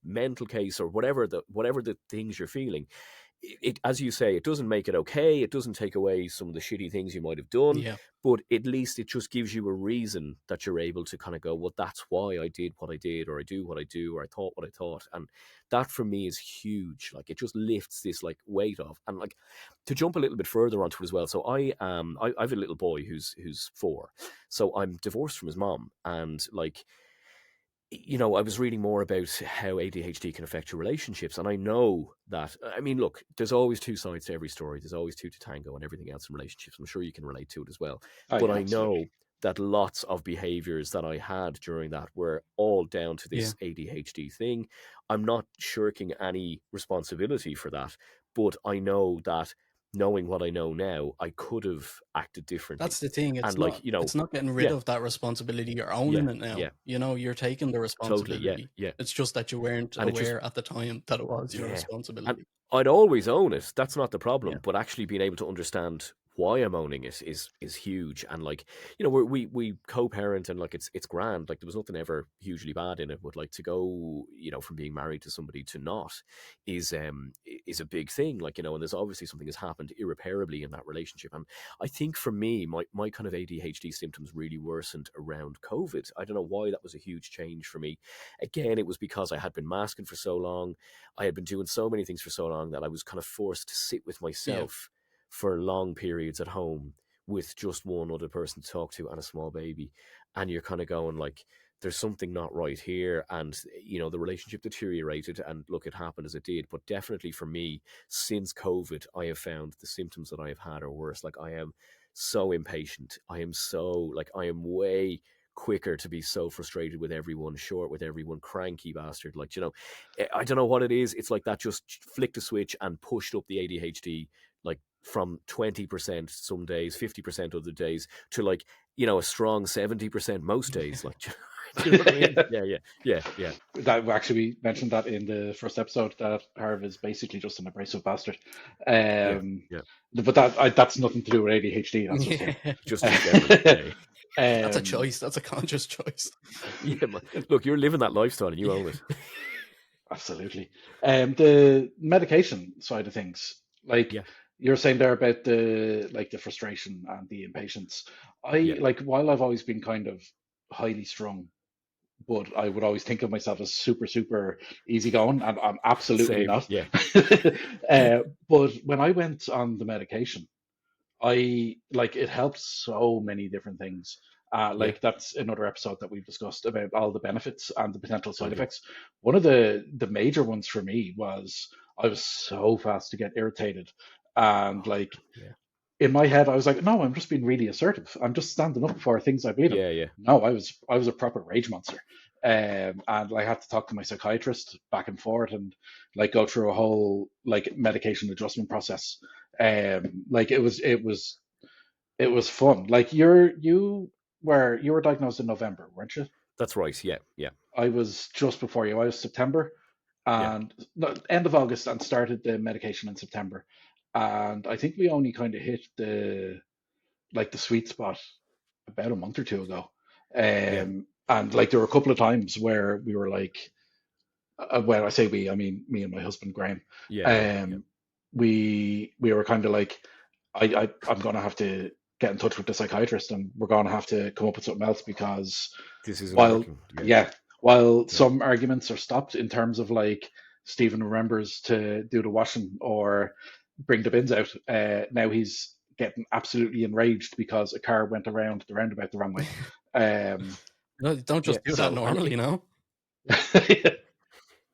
mental case or whatever the things you're feeling. It, as you say, it doesn't make it okay. It doesn't take away some of the shitty things you might have done, Yeah. but at least it just gives you a reason that you're able to kind of go, well, that's why I did what I did, or I do what I do, or I thought what I thought. And that for me is huge. Like, it just lifts this like weight off. And like, to jump a little bit further onto it as well. So I have a little boy who's 4. So I'm divorced from his mom, and like, I was reading more about how ADHD can affect your relationships. And I know that, I mean, look, there's always 2 sides to every story. There's always 2 to tango and everything else in relationships. I'm sure you can relate to it as well. But I know that lots of behaviors that I had during that were all down to this ADHD thing. I'm not shirking any responsibility for that, but I know that knowing what I know now, I could have acted differently. That's the thing. It's and not, like, it's not getting rid of that responsibility. You're owning it now. You're taking the responsibility. Totally, yeah. It's just that you weren't aware at the time that it was your responsibility. And I'd always own it. That's not the problem. But actually being able to understand why I'm owning it is huge. And like, we co-parent, and like it's grand. Like, there was nothing ever hugely bad in it, but like, to go, from being married to somebody to not is a big thing. Like, and there's obviously something has happened irreparably in that relationship. And I think for me, my kind of ADHD symptoms really worsened around COVID. I don't know why that was a huge change for me. Again, it was because I had been masking for so long. I had been doing so many things for so long that I was kind of forced to sit with myself for long periods at home with just one other person to talk to and a small baby. And you're kind of going like, there's something not right here. And, the relationship deteriorated, and look, it happened as it did. But definitely for me, since COVID, I have found the symptoms that I have had are worse. Like, I am so impatient. I am way quicker to be so frustrated with everyone, short with everyone, cranky bastard. Like, I don't know what it is. It's like that just flicked a switch and pushed up the ADHD, like from 20% some days, 50% other days, to like, a strong 70% most days. Like, do you know what I mean? Yeah. That actually, we mentioned that in the first episode, that Harv is basically just an abrasive bastard. But that's nothing to do with ADHD. That's just him. That's a choice. That's a conscious choice. Look, you're living that lifestyle and you own it. Absolutely. The medication side of things, like you're saying there about the frustration and the impatience. While I've always been kind of highly strung, but I would always think of myself as super, super easygoing, and I'm absolutely not. But when I went on the medication, it helps so many different things. That's another episode that we've discussed about all the benefits and the potential side effects. One of the major ones for me was I was so fast to get irritated, and in my head I was like, no, I'm just being really assertive. I'm just standing up for things I believe in. No, I was a proper rage monster. And I had to talk to my psychiatrist back and forth and go through a whole medication adjustment process. It was fun. You were diagnosed in November, weren't you? That's right. Yeah. I was just before you. I was September, and end of August, and started the medication in September. And I think we only kind of hit the sweet spot about a month or two ago. And there were a couple of times where we were when I say we, I mean me and my husband Graham. We were kind of I'm going to have to get in touch with the psychiatrist, and we're going to have to come up with something else, because this isn't working. While some arguments are stopped in terms of Stephen remembers to do the washing or bring the bins out, now he's getting absolutely enraged because a car went around the roundabout the wrong way. No, don't just do that normally,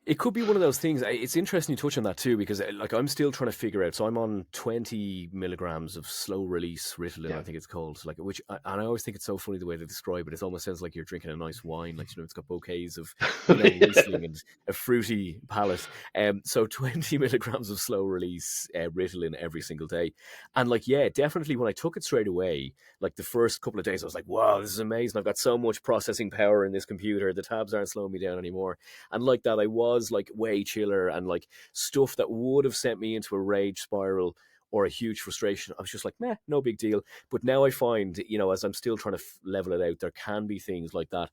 It could be one of those things. It's interesting you touch on that too, because I'm still trying to figure out. So I'm on 20 milligrams of slow release Ritalin, I think it's called. And I always think it's so funny the way they describe it. It almost sounds like you're drinking a nice wine. It's got bouquets of Riesling and a fruity palate. So 20 milligrams of slow release Ritalin every single day. And definitely when I took it straight away, the first couple of days, I was like, wow, this is amazing. I've got so much processing power in this computer. The tabs aren't slowing me down anymore. And I was way chiller, and stuff that would have sent me into a rage spiral or a huge frustration, I was just like, meh, no big deal. But now I find, as I'm still trying to level it out, there can be things like that.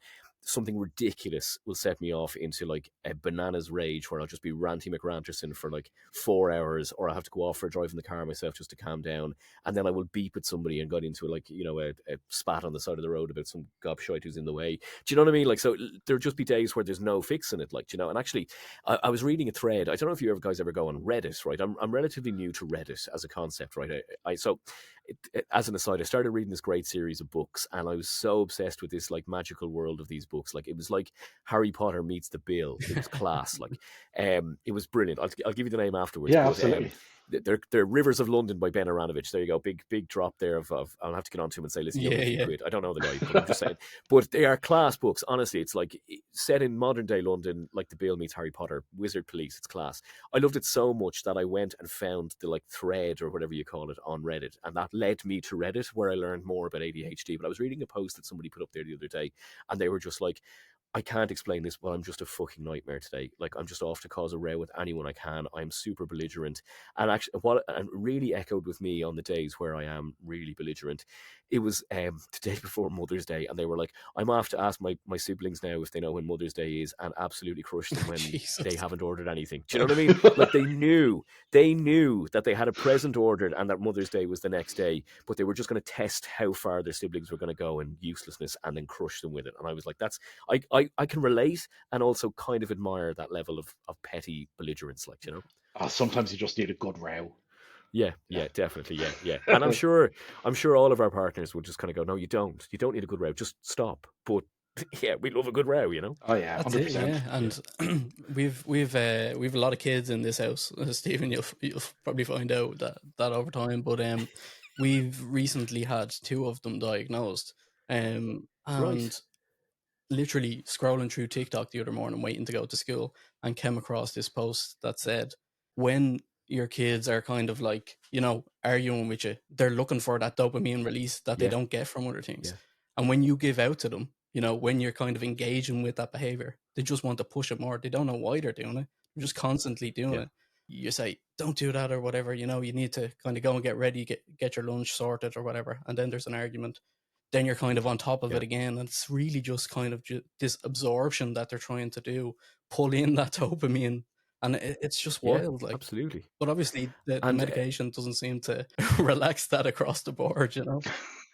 Something ridiculous will set me off into like a bananas rage where I'll just be ranty McRanterson for like 4 hours, or I'll have to go off for a drive in the car myself just to calm down. And then I will beep at somebody and got into like, a spat on the side of the road about some gobshite who's in the way. Do you know what I mean? Like, so there'll just be days where there's no fixing it, like, and actually I was reading a thread. I don't know if you guys ever go on Reddit, right? I'm relatively new to Reddit as a concept, right? As an aside, I started reading this great series of books, and I was so obsessed with this like magical world of these books. Like, it was like Harry Potter meets the Bill. It was class. Like, it was brilliant. I'll give you the name afterwards. Yeah, absolutely. They're Rivers of London by Ben Aranovich. There you go. Big drop there of I'll have to get on to him and say, listen, you owe me a few quid. I don't know the guy, but I'm just saying. But they are class books. Honestly, it's like set in modern day London, like the Bill meets Harry Potter, Wizard Police. It's class. I loved it so much that I went and found the like thread or whatever you call it on Reddit, and that led me to Reddit, where I learned more about ADHD. But I was reading a post that somebody put up there the other day, and they were just like, I can't explain this, but I'm just a fucking nightmare today. Like, I'm just off to cause a row with anyone I can. I'm super belligerent. And actually, what really echoed with me on the days where I am really belligerent, it was the day before Mother's Day, and they were like, I'm off to ask my siblings now if they know when Mother's Day is, and absolutely crush them when they haven't ordered anything. Do you know what I mean? Like, they knew that they had a present ordered and that Mother's Day was the next day, but they were just going to test how far their siblings were going to go in uselessness and then crush them with it. And I was like, I can relate and also kind of admire that level of petty belligerence, like, Sometimes you just need a good row. Yeah, definitely, yeah. And I'm sure all of our partners would just kind of go, no, you don't need a good row, just stop. But yeah, we love a good row, Oh yeah, 100%. That's it, yeah. And we've a lot of kids in this house, Stephen. You'll probably find out that over time. But we've recently had 2 of them diagnosed, and Right. literally scrolling through TikTok the other morning, waiting to go to school, and came across this post that said, when your kids are kind of like, arguing with you, they're looking for that dopamine release that they don't get from other things. Yeah. And when you give out to them, when you're kind of engaging with that behavior, they just want to push it more. They don't know why they're doing it. They're just constantly doing it. You say, don't do that or whatever, you need to kind of go and get ready, get your lunch sorted or whatever. And then there's an argument. Then you're kind of on top of it again. And it's really just kind of this absorption that they're trying to do, pull in that dopamine. And it's just wild. Like, absolutely. But obviously the medication doesn't seem to relax that across the board,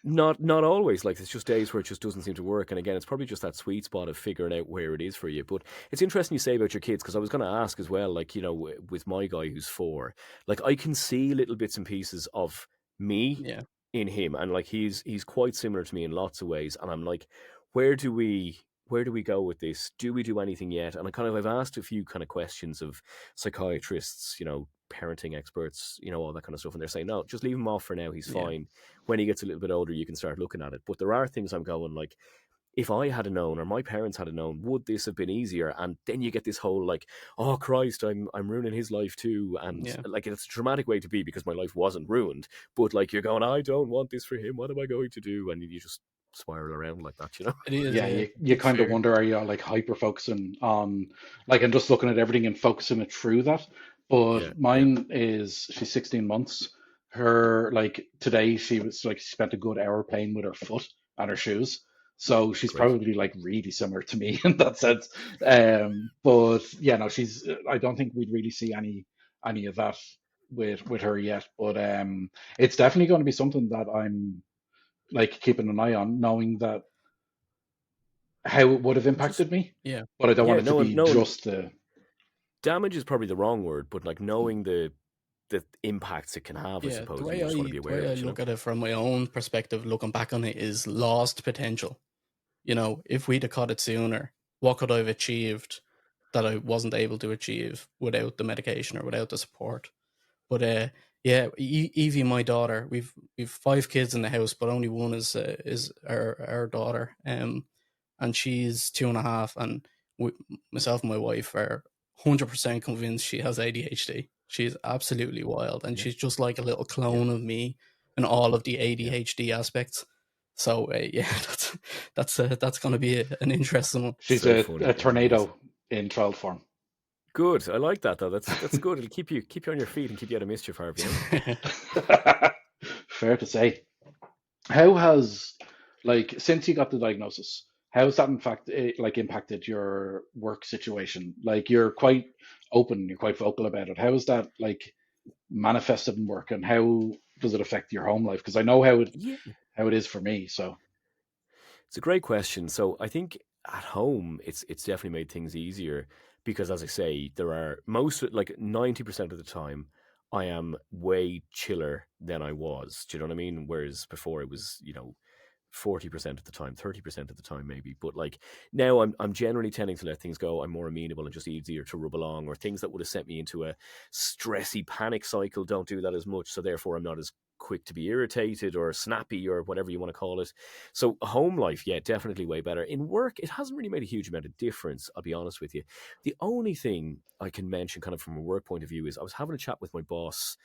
Not always. Like, it's just days where it just doesn't seem to work. And again, it's probably just that sweet spot of figuring out where it is for you. But it's interesting you say about your kids, because I was going to ask as well, like, with my guy who's 4, like, I can see little bits and pieces of me in him, and like he's quite similar to me in lots of ways. And I'm like, where do we go with this? Do we do anything yet? And I've asked a few kind of questions of psychiatrists, parenting experts, all that kind of stuff, and they're saying, no, just leave him off for now, he's fine. When he gets a little bit older, you can start looking at it. But there are things I'm going like, if I had known, or my parents had known, would this have been easier? And then you get this whole like, oh Christ, I'm ruining his life too. And like, it's a dramatic way to be, because my life wasn't ruined, but like, you're going, I don't want this for him, what am I going to do? And you just spiral around like that, It is, yeah, you kind of wonder, are you like hyper focusing on like, and just looking at everything and focusing it through that? But mine is, she's 16 months. Her, like, today she spent a good hour playing with her foot and her shoes. So she's probably like really similar to me in that sense. But yeah, no, I don't think we'd really see any of that with her yet. But it's definitely going to be something that I'm like keeping an eye on, knowing that how it would have impacted me. Yeah. But I don't want it to be just the damage is probably the wrong word, but like knowing the impacts it can have, I suppose. The way you just want to be aware I of it, look at it from my own perspective, looking back on it, is lost potential. If we'd have caught it sooner, what could I have achieved that I wasn't able to achieve without the medication or without the support? But Evie, my daughter, we've 5 kids in the house, but only one is our daughter, and she's 2.5, and myself and my wife are 100% convinced she has ADHD. She's absolutely wild, and she's just like a little clone of me in all of the ADHD aspects. So that's going to be an interesting one. She's a tornado in child form. Good. I like that though. That's good. It'll keep you on your feet and keep you out of mischief, Harvey. Fair to say. How has, like, since you got the diagnosis, how has that in fact like impacted your work situation? Like, you're quite open, you're quite vocal about it. How has that like manifested in work, and how does it affect your home life? Because I know Yeah. how it is for me. So It's a great question. So I think at home, it's definitely made things easier because, as I say, there are most like 90% of the time, I am way chiller than I was. Do you know what I mean? Whereas before it was, 40% of the time, 30% of the time, maybe. But like now I'm generally tending to let things go. I'm more amenable and just easier to rub along, or things that would have sent me into a stressy panic cycle don't do that as much. So therefore I'm not as quick to be irritated or snappy or whatever you want to call it. So home life, yeah, definitely way better. In work, it hasn't really made a huge amount of difference, I'll be honest with you. The only thing I can mention kind of from a work point of view is I was having a chat with my boss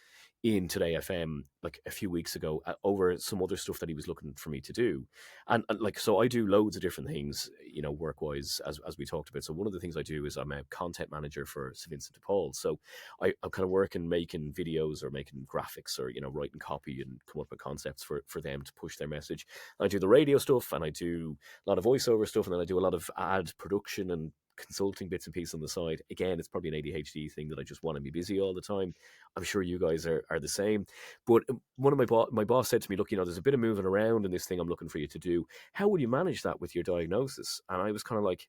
in Today FM like a few weeks ago over some other stuff that he was looking for me to do. And like, so I do loads of different things, work wise, as we talked about. So one of the things I do is I'm a content manager for St. Vincent de Paul. So I'm kind of working, making videos or making graphics or, writing copy and come up with concepts for them to push their message. I do the radio stuff and I do a lot of voiceover stuff. And then I do a lot of ad production and consulting bits and pieces on the side. Again, it's probably an ADHD thing that I just want to be busy all the time. I'm sure you guys are the same. But one of my boss said to me, look, there's a bit of moving around in this thing I'm looking for you to do. How will you manage that with your diagnosis? And I was kind of like,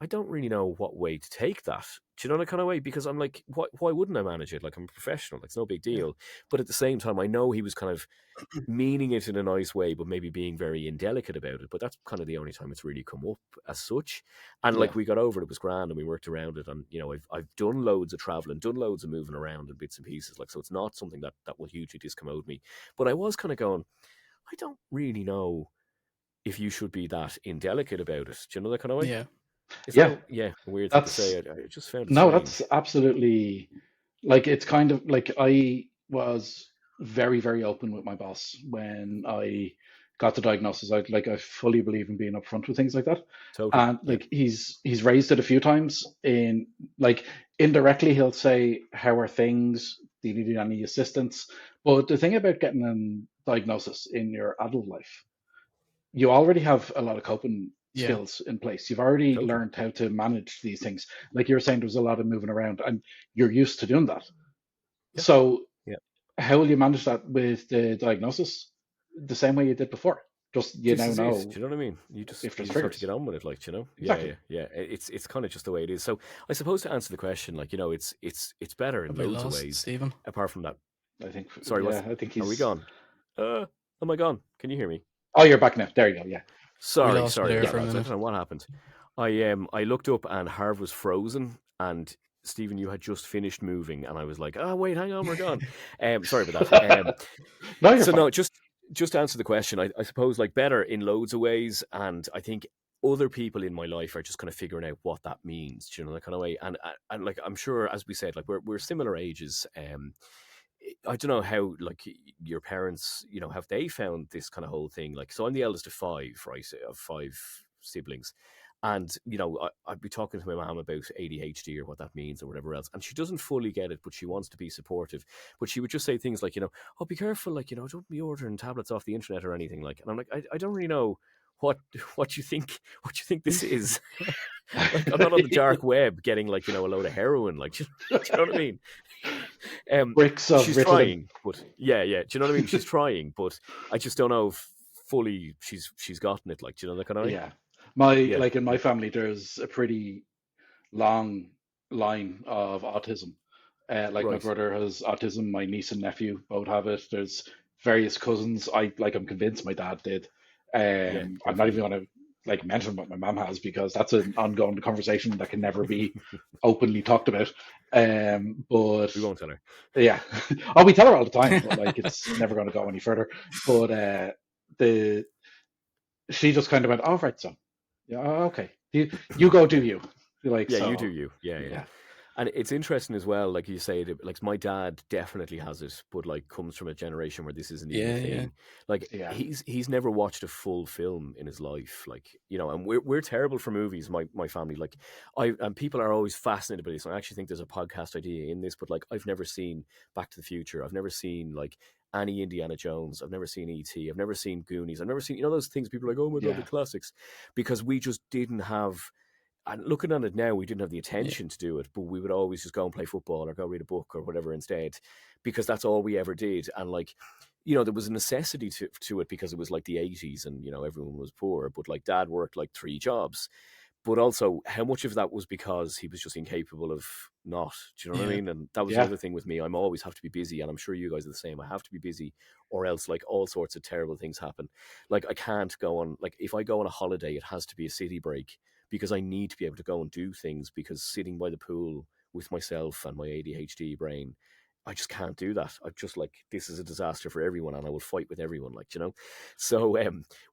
I don't really know what way to take that. Do you know that kind of way? Because I'm like, why wouldn't I manage it? Like, I'm a professional. It's no big deal. But at the same time, I know he was kind of meaning it in a nice way, but maybe being very indelicate about it. But that's kind of the only time it's really come up as such. And like, we got over it. It was grand and we worked around it. And, I've done loads of traveling, done loads of moving around and bits and pieces. Like, so it's not something that will hugely discommode me. But I was kind of going, I don't really know if you should be that indelicate about it. Do you know that kind of way? Yeah. It's yeah, a weird thing to say. I just found it no, strange. that's absolutely, like, it's kind of like I was very, very open with my boss when I got the diagnosis. I fully believe in being upfront with things like that. Totally. And like he's raised it a few times in, like, indirectly he'll say, how are things? Do you need any assistance? But the thing about getting a diagnosis in your adult life, you already have a lot of coping Yeah. skills in place. You've already Totally. learned how to manage these things. Like you were saying, there's a lot of moving around and you're used to doing that. Yeah. So Yeah. how will you manage that with the diagnosis? The same way you did before. Just you This now is know. it. Do you know what I mean? You just if there's have to triggers. get on with it, like, Exactly. Yeah. It's kind of just the way it is. So I suppose to answer the question, like, it's better in Have we loads of lost ways. Stephen? Apart from that, I think. sorry, Yeah, I think are we he's. gone? Am I gone? Can you hear me? Oh, you're back now. There you go. Yeah. Sorry lost you there about for a that. I minute. don't know what happened. I looked up and Harv was frozen, and Stephen, you had just finished moving, and I was like, oh wait, hang on, we're gone. Sorry about that. No, you're So fine. no, just to answer the question, I suppose like better in loads of ways, and I think other people in my life are just kind of figuring out what that means, do you know, that kind of way. And like I'm sure, as we said, like we're similar ages. I don't know how like your parents, have they found this kind of whole thing? Like, so I'm the eldest of five, right? Of five siblings. And, I'd be talking to my mom about ADHD or what that means or whatever else. And she doesn't fully get it, but she wants to be supportive. But she would just say things like, oh, be careful, like, don't be ordering tablets off the internet or anything. Like, and I'm like, I don't really know what you think this is. Like, I'm not on the dark web getting like, a load of heroin. Like, do you know what I mean? Bricks of She's Ritalin. trying, but yeah. Do you know what I mean? She's trying, but I just don't know if fully she's gotten it. Like, do you know that kind of way? Yeah. Yeah. Like in my family, there's a pretty long line of autism. Like my Right. brother has autism, my niece and nephew both have it. There's various cousins. I'm convinced my dad did. Yeah, I'm not even definitely. going to like mention what my mom has because that's an ongoing conversation that can never be openly talked about. But We won't tell her. yeah, oh, we tell her all the time, but like it's never going to go any further. But she just kind of went, "Oh, right, so yeah, okay, you go do you." Like, Yeah, so you do you. Yeah. yeah. And it's interesting as well, like you say, like my dad definitely has it, but like comes from a generation where this isn't even a thing. Like he's never watched a full film in his life, like, you know, and we're terrible for movies, my family. Like and people are always fascinated by this. I actually think there's a podcast idea in this, but like I've never seen Back to the Future. I've never seen like any Indiana Jones. I've never seen E.T. I've never seen Goonies. I've never seen, you know, those things people are like, oh my God, the classics, because we just didn't have. And looking at it now, we didn't have the attention to do it, but we would always just go and play football or go read a book or whatever instead, because that's all we ever did. And like, you know, there was a necessity to it because it was like the 80s and, you know, everyone was poor, but like dad worked like 3 jobs. But also, how much of that was because he was just incapable of not? Do you know what I mean? And that was the other thing with me. I'm always have to be busy, and I'm sure you guys are the same. I have to be busy, or else like all sorts of terrible things happen. Like I can't go on. Like if I go on a holiday, it has to be a city break because I need to be able to go and do things. Because sitting by the pool with myself and my ADHD brain, I just can't do that. I'm just like, this is a disaster for everyone, and I will fight with everyone, like, you know. So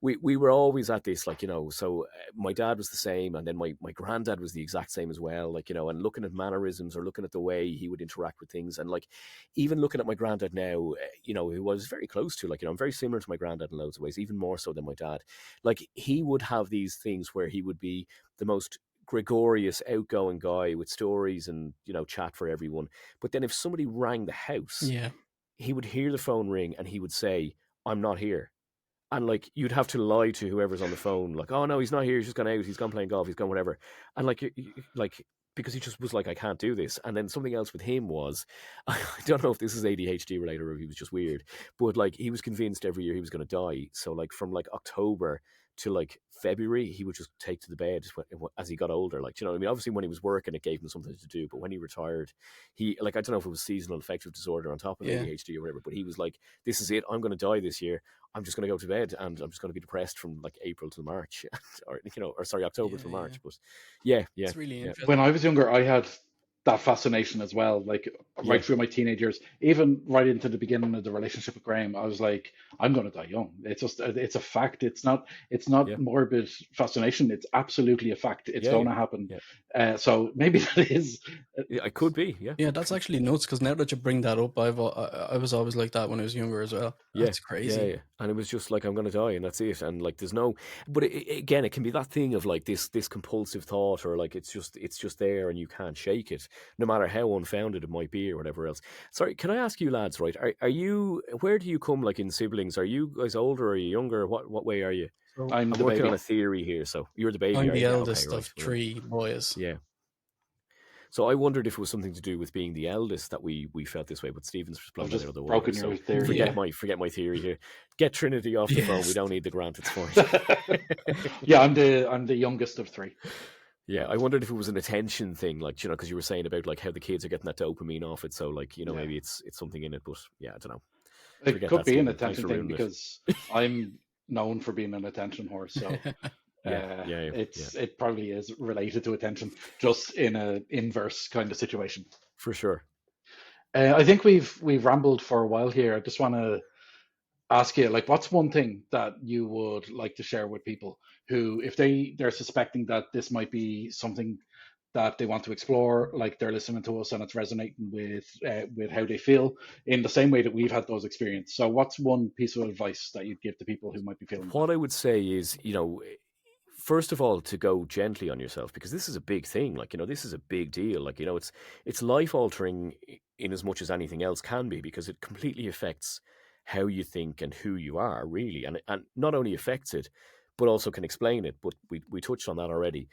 we were always at this, like, you know. So my dad was the same, and then my granddad was the exact same as well, like, you know. And looking at mannerisms or looking at the way he would interact with things, and like even looking at my granddad now, you know, who was very close to, like, you know, I'm very similar to my granddad in loads of ways, even more so than my dad. Like he would have these things where he would be the most gregarious, outgoing guy with stories and, you know, chat for everyone. But then if somebody rang the house, he would hear the phone ring and he would say, I'm not here. And like you'd have to lie to whoever's on the phone, like, oh no, he's not here, he's just gone out, he's gone playing golf, he's gone whatever. And like because he just was like, I can't do this. And then something else with him was, I don't know if this is ADHD related or if he was just weird, but like he was convinced every year he was going to die. So like from like October to like February, he would just take to the bed as he got older. Like, you know what I mean? Obviously when he was working, it gave him something to do. But when he retired, he, like, I don't know if it was seasonal affective disorder on top of ADHD or whatever, but he was like, this is it. I'm going to die this year. I'm just going to go to bed and I'm just going to be depressed from like April to March or, you know, or sorry, October to March. But it's really interesting. When I was younger, I had that fascination as well, like right through my teenage years, even right into the beginning of the relationship with Graham. I was like, I'm going to die young. It's just, it's a fact. It's not morbid fascination. It's absolutely a fact. It's going to happen. So maybe that is. It could be. Yeah, that's actually nuts, because now that you bring that up, I was always like that when I was younger as well. That's crazy. Yeah. And it was just like, I'm going to die and that's it. And like, there's no, but again, it can be that thing of like this compulsive thought, or like it's just there and you can't shake it, no matter how unfounded it might be or whatever else. Sorry, can I ask you lads, right? Are you, where do you come like in siblings? Are you guys older or are you younger? What way are you? So I'm working on a theory here. So you're the baby. I'm the eldest of 3 boys. Yeah. So I wondered if it was something to do with being the eldest that we felt this way, but Stephen's blown out of the water. Broken your theory. Forget my theory here. Get Trinity off the phone. We don't need the grant. It's fine. Yeah, I'm the youngest of 3. Yeah, I wondered if it was an attention thing, like, you know, because you were saying about like how the kids are getting that dopamine off it. So like, you know, maybe it's something in it, but yeah, I don't know. It could be an attention thing because I'm known for being an attention whore. So it probably is related to attention, just in a inverse kind of situation. For sure. I think we've rambled for a while here. I just want to ask you, like, what's one thing that you would like to share with people who, if they're suspecting that this might be something that they want to explore, like they're listening to us and it's resonating with how they feel in the same way that we've had those experiences. So what's one piece of advice that you'd give to people who might be feeling What I would say is, you know, first of all, to go gently on yourself, because this is a big thing. Like, you know, this is a big deal. Like, you know, it's life altering in as much as anything else can be, because it completely affects how you think and who you are, really. And not only affects it, but also can explain it. But we touched on that already.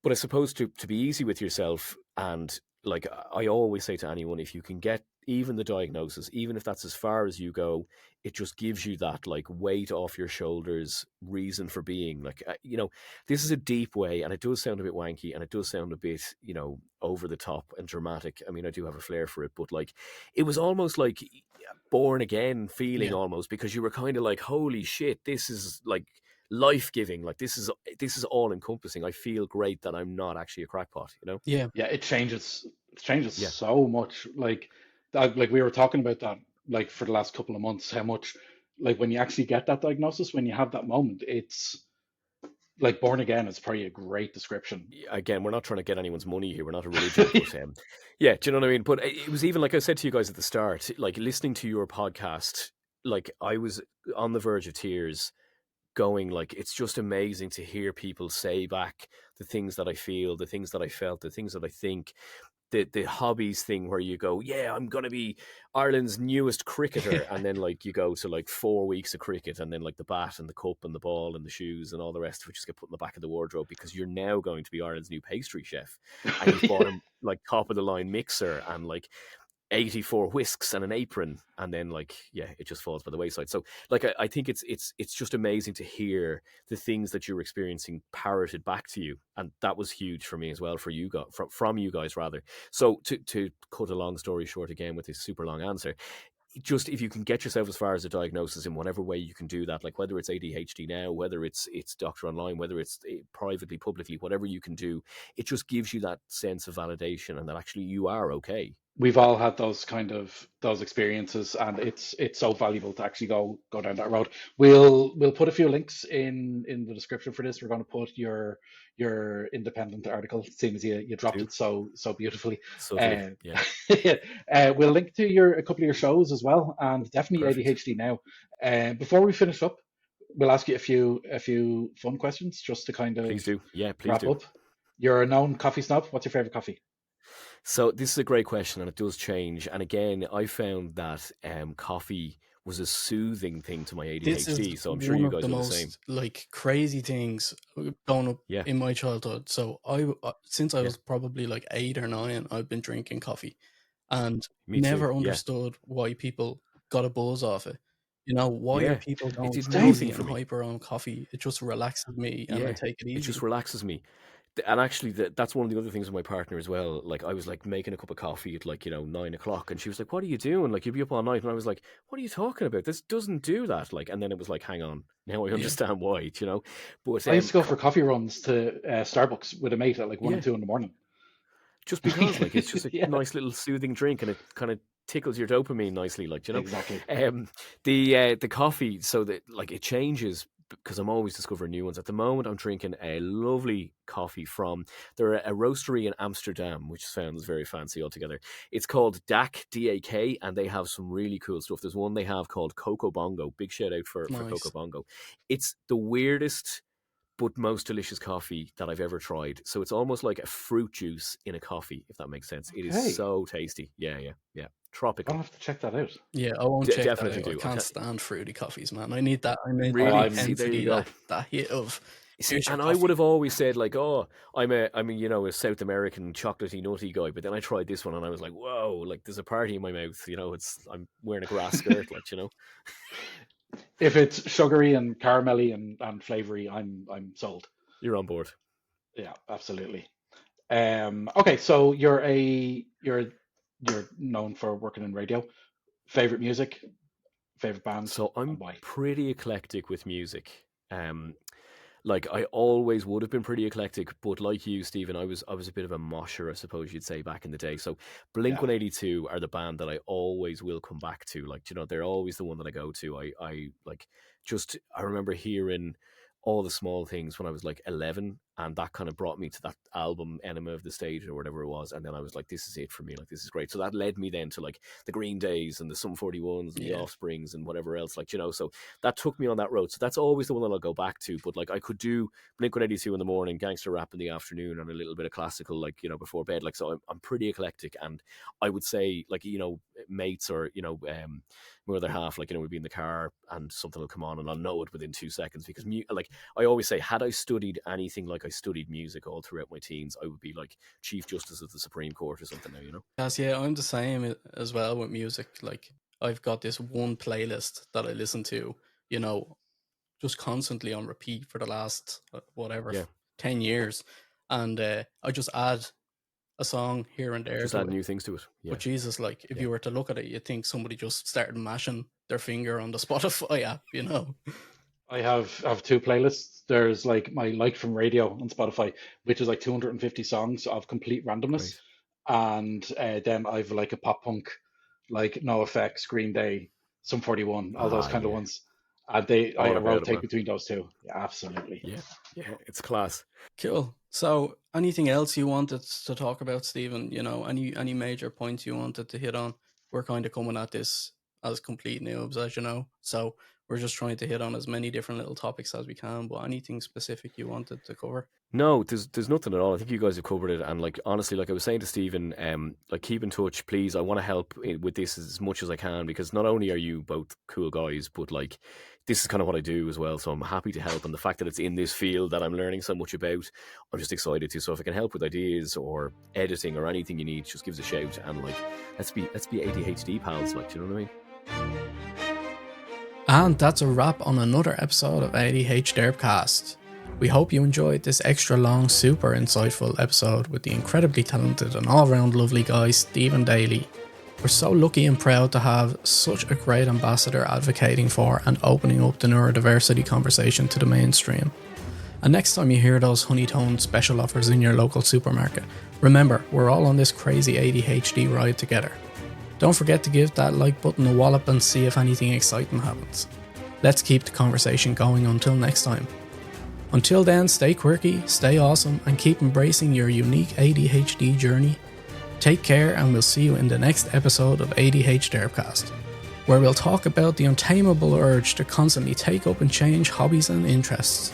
But I suppose to be easy with yourself, and like I always say to anyone, if you can get even the diagnosis, even if that's as far as you go, it just gives you that like weight off your shoulders, reason for being. Like, you know, this is a deep way, and it does sound a bit wanky, and it does sound a bit, you know, over the top and dramatic. I mean, I do have a flair for it, but like, it was almost like born again feeling almost, because you were kind of like, holy shit, this is like life-giving, like this is all encompassing. I feel great that I'm not actually a crackpot, you know. It changes so much. Like we were talking about that, like, for the last couple of months, how much, like, when you actually get that diagnosis, when you have that moment, it's like born again is probably a great description. Again, we're not trying to get anyone's money here. We're not a religion, but yeah, do you know what I mean? But it was even like I said to you guys at the start, like listening to your podcast, like I was on the verge of tears, going like, it's just amazing to hear people say back the things that I feel, the things that I felt, the things that I think. The hobbies thing where you go, yeah, I'm going to be Ireland's newest cricketer. And then like you go to like 4 weeks of cricket, and then like the bat and the cup and the ball and the shoes and all the rest of it just get put in the back of the wardrobe because you're now going to be Ireland's new pastry chef. And you've bought him like top of the line mixer and like 84 whisks and an apron, and then like, yeah, it just falls by the wayside. So like I think it's just amazing to hear the things that you're experiencing parroted back to you, and that was huge for me as well, for you guys, from you guys rather. So to cut a long story short again with this super long answer, just if you can get yourself as far as a diagnosis in whatever way you can do that, like whether it's ADHD now, whether it's doctor online, whether it's privately, publicly, whatever you can do, it just gives you that sense of validation and that actually you are okay. We've all had those experiences, and it's so valuable to actually go down that road. We'll put a few links in the description for this. We're going to put your independent article, seeing as you dropped it so beautifully. So yeah. We'll link to a couple of your shows as well, and definitely Perfect. ADHD now. Before we finish up, we'll ask you a few fun questions just to kind of please do. Yeah, please wrap do. up. You're a known coffee snob. What's your favorite coffee? So this is a great question, and it does change. And again, I found that coffee was a soothing thing to my ADHD. So I'm sure you guys are the same. Like crazy things going up in my childhood. So since I was probably like 8 or 9, I've been drinking coffee, and never understood why people got a buzz off it. You know, why are people going crazy and hyper on coffee? It just relaxes me, and I take it easy. It just relaxes me. And actually, that's one of the other things with my partner as well. Like, I was like making a cup of coffee at like 9 o'clock, and she was like, "What are you doing? Like, you'll be up all night." And I was like, "What are you talking about? This doesn't do that." Like, and then it was like, "Hang on, now I understand why." You know, but I used to go for coffee runs to Starbucks with a mate at like 1 or 2 in the morning. Just because, like, it's just a nice little soothing drink, and it kind of tickles your dopamine nicely, like, you know. Exactly. The coffee, so that like it changes, because I'm always discovering new ones. At the moment, I'm drinking a lovely coffee from a roastery in Amsterdam, which sounds very fancy altogether. It's called DAK, D-A-K, and they have some really cool stuff. There's one they have called Coco Bongo. Big shout out for Coco Bongo. It's the weirdest but most delicious coffee that I've ever tried. So it's almost like a fruit juice in a coffee, if that makes sense. It is so tasty. Yeah. Tropical. I'll have to check that out. Yeah, I won't check definitely that out. do. I can't stand fruity coffees, man. I need that. I need really that intensity, that hit of. And I would have always said like, "Oh, I'm a South American chocolatey nutty guy," but then I tried this one and I was like, "Whoa!" Like there's a party in my mouth. I'm wearing a grass skirt, like, you know. If it's sugary and caramelly and flavory, I'm sold. You're on board. Yeah, absolutely. Okay, so you're known for working in radio. Favorite music, favorite bands. So I'm pretty eclectic with music. Like I always would have been pretty eclectic, but like you, Stephen, I was a bit of a mosher, I suppose you'd say, back in the day. So Blink-182 are the band that I always will come back to. Like, you know, they're always the one that I go to. I remember hearing All the Small Things when I was like 11, and that kind of brought me to that album Enema of the State or whatever it was, and then I was like, this is it for me, like this is great. So that led me then to like the Green Days and the Sum 41s and the Offsprings and whatever else, like, you know, so that took me on that road. So that's always the one that I'll go back to. But like I could do Blink-182 in the morning, gangster rap in the afternoon, and a little bit of classical, like, you know, before bed. Like, so I'm pretty eclectic, and I would say, like, you know, mates or, you know, my other half, like, you know, we'd be in the car and something will come on and I'll know it within 2 seconds, because like I always say, had I studied anything like I studied music all throughout my teens, I would be like Chief Justice of the Supreme Court or something now, you know. Yes, yeah, I'm the same as well with music. Like I've got this one playlist that I listen to, you know, just constantly on repeat for the last 10 years, and I just add a song here and there. Just add new things to it. Yeah. But Jesus, like if you were to look at it, you'd think somebody just started mashing their finger on the Spotify app, you know. I have 2 playlists. There's like my Like from Radio on Spotify, which is like 250 songs of complete randomness. Right. And then I've like a pop punk, like NoFX, Green Day, Sum 41, all those kind of ones. I All about it, rotate man. between those two. Yeah, absolutely. Yeah, it's class. Cool. So, anything else you wanted to talk about, Stephen? You know, any major points you wanted to hit on? We're kind of coming at this as complete noobs, as you know. So we're just trying to hit on as many different little topics as we can. But anything specific you wanted to cover? No, there's nothing at all. I think you guys have covered it, and like honestly, like I was saying to Stephen, like keep in touch, please. I want to help with this as much as I can, because not only are you both cool guys, but like this is kind of what I do as well. So I'm happy to help, and the fact that it's in this field that I'm learning so much about, I'm just excited to. So if I can help with ideas or editing or anything you need, just give us a shout, and like let's be ADHD pals. Like, do you know what I mean? And that's a wrap on another episode of ADHDerpCast. We hope you enjoyed this extra long, super insightful episode with the incredibly talented and all-round lovely guy, Stephen Daly. We're so lucky and proud to have such a great ambassador advocating for and opening up the neurodiversity conversation to the mainstream. And next time you hear those honey-toned special offers in your local supermarket, remember, we're all on this crazy ADHD ride together. Don't forget to give that like button a wallop and see if anything exciting happens. Let's keep the conversation going until next time. Until then, stay quirky, stay awesome, and keep embracing your unique ADHD journey. Take care, and we'll see you in the next episode of ADHDerpCast, where we'll talk about the untamable urge to constantly take up and change hobbies and interests.